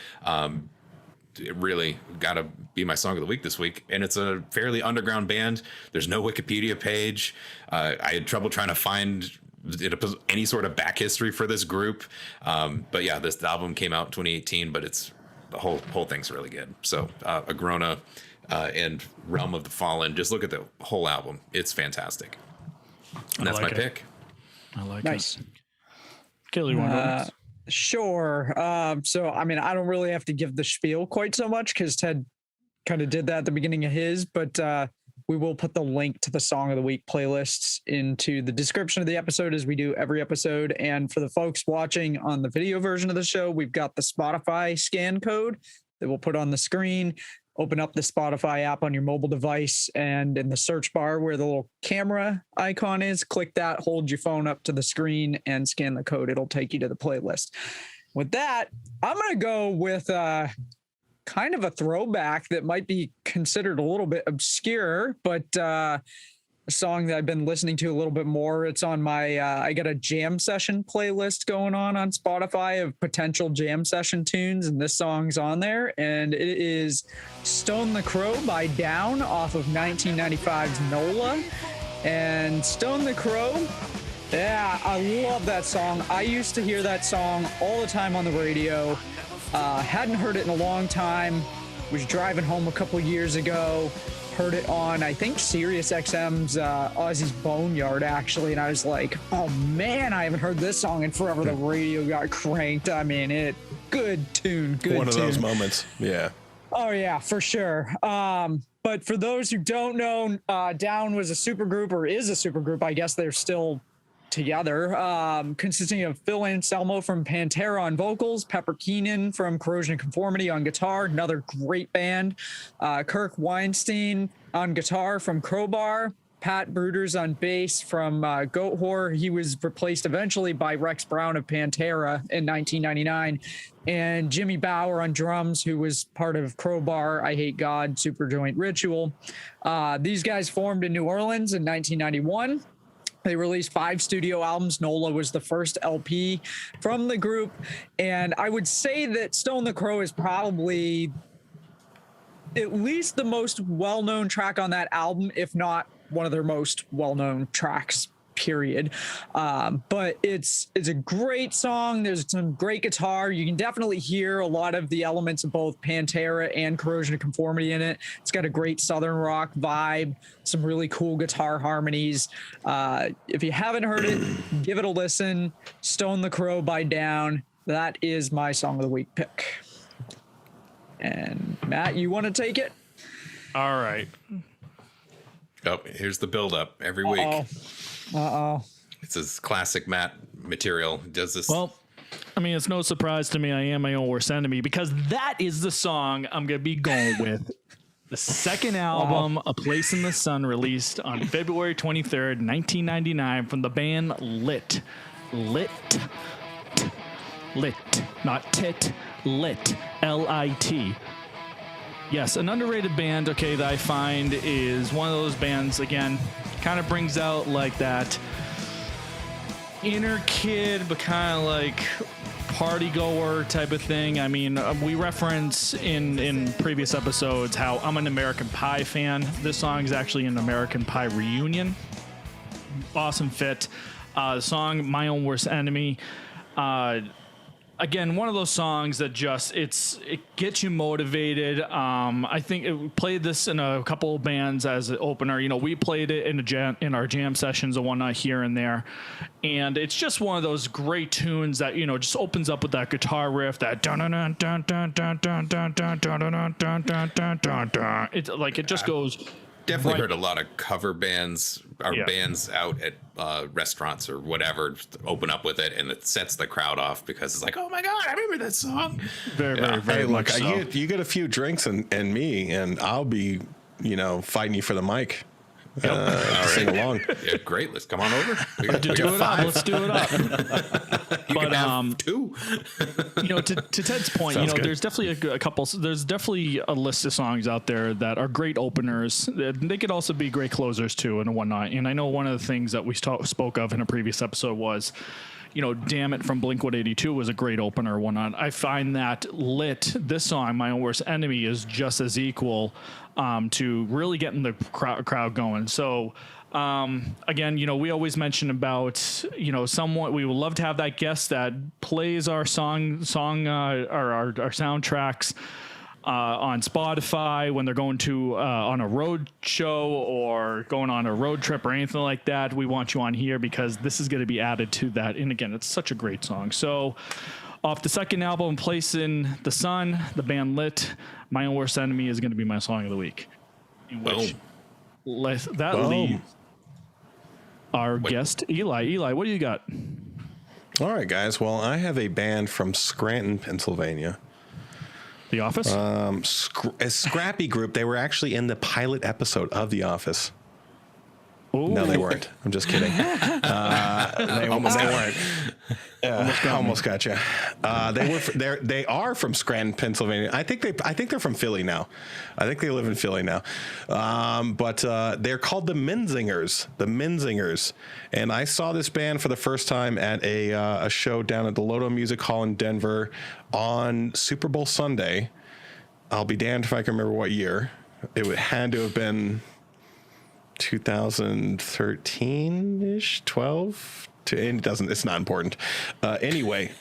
Speaker 2: it really got to be my song of the week this week. And it's a fairly underground band. There's no Wikipedia page. I had trouble trying to find any sort of back history for this group. But yeah, this album came out in 2018, but the whole thing's really good. So Agrona and Realm of the Fallen, just look at the whole album. It's fantastic. And that's my pick.
Speaker 4: I like
Speaker 1: nice.
Speaker 4: it. Kayla, you want to
Speaker 1: Sure. So, I mean, I don't really have to give the spiel quite so much because Ted kind of did that at the beginning of his, but we will put the link to the Song of the Week playlists into the description of the episode, as we do every episode. And for the folks watching on the video version of the show, we've got the Spotify scan code that we'll put on the screen. Open up the Spotify app on your mobile device, and in the search bar where the little camera icon is, click that, hold your phone up to the screen and scan the code. It'll take you to the playlist. With that, I'm going to go with kind of a throwback that might be considered a little bit obscure, but a song that I've been listening to a little bit more. It's on my, I got a jam session playlist going on Spotify of potential jam session tunes, and this song's on there, and it is Stone the Crow by Down off of 1995's NOLA. And Stone the Crow, yeah, I love that song. I used to hear that song all the time on the radio. Hadn't heard it in a long time. Was driving home a couple years ago. Heard it on, I think, Sirius XM's Ozzy's Boneyard, actually. And I was like, oh, man, I haven't heard this song in forever. The radio got cranked. I mean, good tune.
Speaker 3: One of those moments. Yeah.
Speaker 1: Oh, yeah, for sure. But for those who don't know, Down was a supergroup, or is a supergroup. I guess they're still together, consisting of Phil Anselmo from Pantera on vocals, Pepper Keenan from Corrosion of Conformity on guitar, another great band, Kirk Weinstein on guitar from Crowbar, Pat Bruders on bass from Goat Whore. He was replaced eventually by Rex Brown of Pantera in 1999, and Jimmy Bauer on drums, who was part of Crowbar, I Hate God, Superjoint Ritual. These guys formed in New Orleans in 1991. They released 5 studio albums. NOLA was the first LP from the group. And I would say that Stone the Crow is probably at least the most well-known track on that album, if not one of their most well-known tracks period. But it's a great song. There's some great guitar. You can definitely hear a lot of the elements of both Pantera and Corrosion of Conformity in it. It's got a great Southern rock vibe, some really cool guitar harmonies. If you haven't heard it, give it a listen. Stone the Crow by Down. That is my song of the week pick. And Matt, you want to take it?
Speaker 4: All right.
Speaker 2: Oh, here's the build-up every week. It's his classic Matt material. He does this.
Speaker 4: Well, I mean, it's no surprise to me. I am my own worst enemy because that is the song I'm going to be going with. The second album, A Place in the Sun, released on February 23rd, 1999 from the band Lit. Lit. Not tit. Lit. L-I-T. Yes, an underrated band, okay, that I find is one of those bands, again, kind of brings out like that inner kid, but kind of like party goer type of thing. I mean, we reference in previous episodes how I'm an American Pie fan. This song is actually an American Pie reunion. Awesome fit. The song, My Own Worst Enemy. Again, one of those songs that just it gets you motivated. I think we played this in a couple of bands as an opener. You know, we played it in our jam sessions and whatnot here and there, and it's just one of those great tunes that, you know, just opens up with that guitar riff, that dun dun dun dun dun dun dun dun dun dun dun dun dun dun dun. It's like it just goes.
Speaker 2: Definitely heard a lot of cover bands or bands out at restaurants or whatever open up with it, and it sets the crowd off because it's like, oh my god, I remember that song.
Speaker 4: Very
Speaker 3: Hey, look,
Speaker 4: much so.
Speaker 3: you get a few drinks and me, and I'll be, you know, fighting you for the mic. Sing along.
Speaker 2: Yeah, great. Let's come on over.
Speaker 4: Let's do it up. Let's do it up.
Speaker 2: But two.
Speaker 4: You know, to Ted's point,
Speaker 3: Sounds
Speaker 4: you know,
Speaker 3: good.
Speaker 4: there's definitely a couple. There's definitely a list of songs out there that are great openers. They could also be great closers too, and whatnot. And I know one of the things that we spoke of in a previous episode was, you know, Damn It from Blink-182 was a great opener or whatnot. I find that Lit, this song, My Own Worst Enemy, is just as equal to really getting the crowd going. So, again, you know, we always mention about, you know, someone, we would love to have that guest that plays our our soundtracks on Spotify when they're going to on a road show or going on a road trip or anything like that. We want you on here because this is going to be added to that. And again, it's such a great song. So off the second album, Place in the Sun, the band Lit, My Own Worst Enemy is going to be my song of the week. In which leaves our guest, Eli. Eli, what do you got?
Speaker 3: All right, guys. Well, I have a band from Scranton, Pennsylvania.
Speaker 4: The Office?
Speaker 3: A scrappy group. They were actually in the pilot episode of The Office.
Speaker 4: Ooh.
Speaker 3: No, they weren't. I'm just kidding. They weren't. Almost got you. They are from Scranton, Pennsylvania. I think they're from Philly now. I think they live in Philly now. But they're called the Menzingers. The Menzingers. And I saw this band for the first time at a show down at the Lodo Music Hall in Denver on Super Bowl Sunday. I'll be damned if I can remember what year. Had to have been 2013-ish, 12. It's not important. Anyway,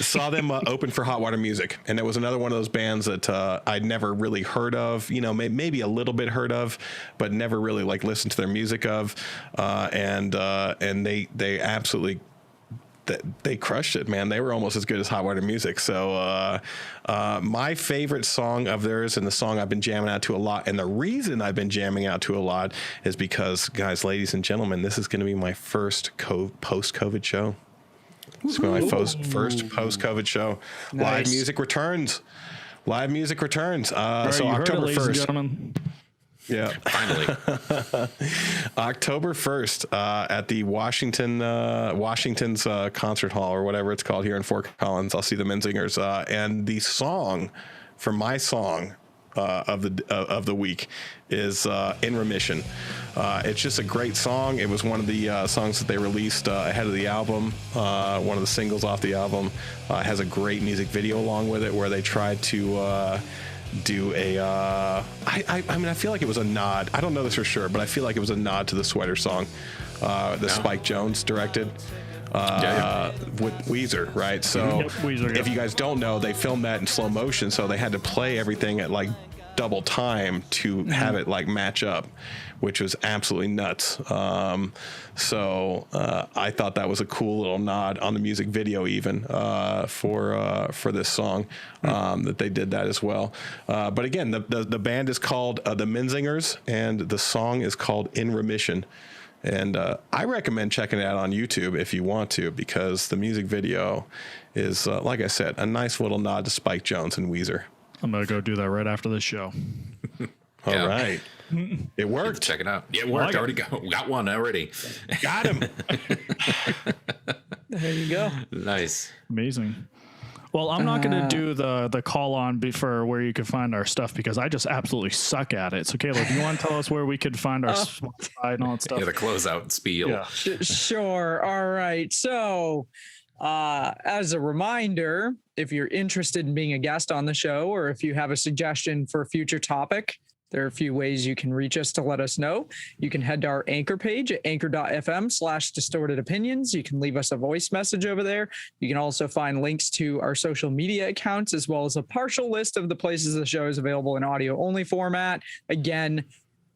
Speaker 3: saw them open for Hot Water Music, and it was another one of those bands that I'd never really heard of. You know, maybe a little bit heard of, but never really like listened to their music of. And they absolutely. They crushed it, man. They were almost as good as Hot Water Music. So my favorite song of theirs, and the song I've been jamming out to a lot, and the reason I've been jamming out to a lot is because, guys, ladies and gentlemen, this is going to be my first post-COVID show. It's going to be my first post-COVID show.
Speaker 1: Nice.
Speaker 3: Live music returns. So
Speaker 4: October
Speaker 3: 1st.
Speaker 4: Gentlemen.
Speaker 3: Yeah.
Speaker 2: Finally.
Speaker 3: October 1st at the Washington's concert hall or whatever it's called here in Fort Collins. I'll see the Menzingers. And the song for my song of the week is In Remission. It's just a great song. It was one of the songs that they released ahead of the album, one of the singles off the album. It has a great music video along with it where they tried to do a. I mean, I feel like it was a nod. I don't know this for sure, but I feel like it was a nod to the Sweater song that Spike Jonze directed. With Weezer, right? So
Speaker 4: Weezer,
Speaker 3: if you guys don't know, they filmed that in slow motion, so they had to play everything at like double time to have it like match up, which was absolutely nuts. So I thought that was a cool little nod on the music video, even for this song, that they did that as well. But again, the band is called the Menzingers, and the song is called In Remission. And I recommend checking it out on YouTube if you want to, because the music video is, like I said, a nice little nod to Spike Jonze and Weezer.
Speaker 4: I'm going to go do that right after this show.
Speaker 3: All right. It worked.
Speaker 2: Check it out. Yeah, it worked. Already got one already.
Speaker 3: Got him.
Speaker 1: There you go.
Speaker 2: Nice.
Speaker 4: Amazing. Well, I'm not going to do the call on for where you can find our stuff, because I just absolutely suck at it. So, Caleb, do you want to tell us where we could find our Spotify and all that stuff?
Speaker 2: Yeah, the closeout spiel.
Speaker 4: Yeah.
Speaker 1: Sure. All right. So, as a reminder, if you're interested in being a guest on the show, or if you have a suggestion for a future topic, there are a few ways you can reach us to let us know. You can head to our Anchor page at anchor.fm/distorted opinions. You can leave us a voice message over there. You can also find links to our social media accounts, as well as a partial list of the places the show is available in audio only format. Again,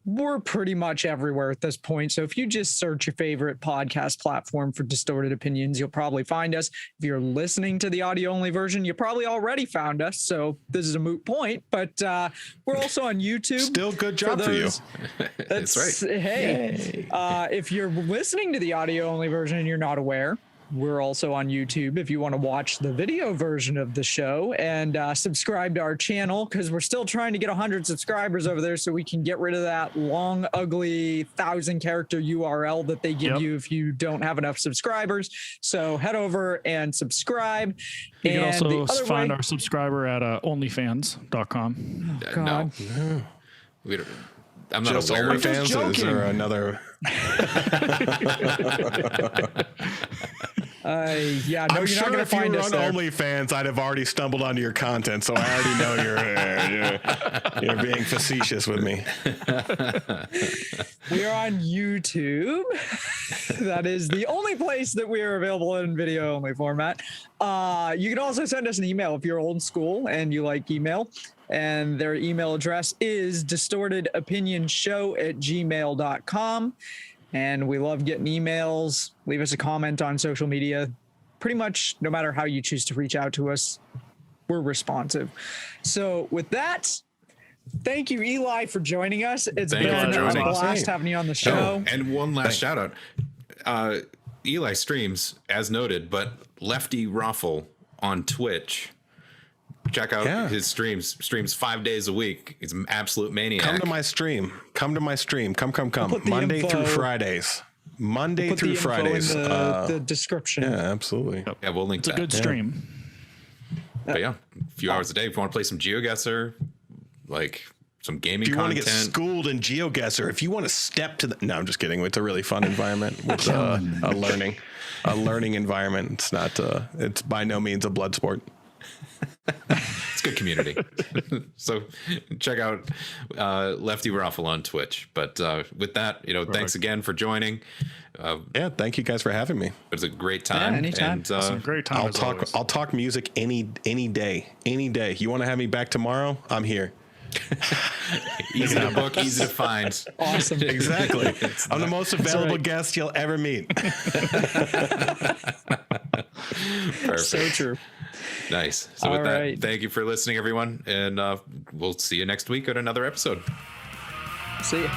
Speaker 1: we're pretty much everywhere at this point. So if you just search your favorite podcast platform for Distorted Opinions, you'll probably find us. If you're listening to the audio only version, you probably already found us. So this is a moot point, but we're also on YouTube.
Speaker 3: Still good job for you.
Speaker 2: That's right.
Speaker 1: Hey, if you're listening to the audio only version and you're not aware, we're also on YouTube if you want to watch the video version of the show, and subscribe to our channel, because we're still trying to get 100 subscribers over there so we can get rid of that long, ugly 1,000-character URL that they give you if you don't have enough subscribers. So head over and subscribe.
Speaker 4: You can also find our subscriber at onlyfans.com.
Speaker 1: Oh, God.
Speaker 2: No. I'm not
Speaker 3: Just
Speaker 2: aware of
Speaker 3: OnlyFans? Is there another?
Speaker 1: Yeah, no,
Speaker 3: I'm
Speaker 1: you're
Speaker 3: sure
Speaker 1: not going to
Speaker 3: if you
Speaker 1: find
Speaker 3: were
Speaker 1: us
Speaker 3: on
Speaker 1: there.
Speaker 3: OnlyFans, I'd have already stumbled onto your content, so I already know you're being facetious with me.
Speaker 1: We are on YouTube. That is the only place that we are available in video only format. You can also send us an email if you're old school and you like email. And their email address is distortedopinionshow@gmail.com. And we love getting emails. Leave us a comment on social media. Pretty much no matter how you choose to reach out to us, we're responsive. So with that, thank you, Eli, for joining us. It's
Speaker 2: Thank you
Speaker 1: been
Speaker 2: for
Speaker 1: a
Speaker 2: joining us.
Speaker 1: blast having you on the show.
Speaker 2: Oh, and one last shout out. Eli streams, as noted, but LeftyROFL on Twitch. Check out his streams 5 days a week. He's an absolute maniac.
Speaker 3: Come to my stream. Come.
Speaker 1: We'll
Speaker 3: Monday through Fridays.
Speaker 1: We'll put the info in the description.
Speaker 3: Yeah, absolutely.
Speaker 2: Yeah, we'll link
Speaker 4: It's a good stream.
Speaker 2: But yeah, a few hours a day. If you want to play some GeoGuessr, like some gaming
Speaker 3: If you want to
Speaker 2: content.
Speaker 3: get schooled in GeoGuessr, if you want to step to the... No, I'm just kidding. It's a really fun environment with a learning environment. It's not... it's by no means a blood sport.
Speaker 2: It's good community. So check out LeftyROFL on Twitch. But with that, thanks again for joining.
Speaker 3: Thank you guys for having me.
Speaker 2: It was a great time.
Speaker 1: Yeah, anytime.
Speaker 2: And,
Speaker 4: Some great time.
Speaker 3: I'll talk music any day. You want to have me back tomorrow? I'm here.
Speaker 2: easy to book, easy to find.
Speaker 1: Awesome.
Speaker 3: Exactly. I'm the most available guest you'll ever meet.
Speaker 2: Perfect.
Speaker 1: So true.
Speaker 2: Nice. So with that, thank you for listening, everyone. And we'll see you next week at another episode.
Speaker 1: See ya.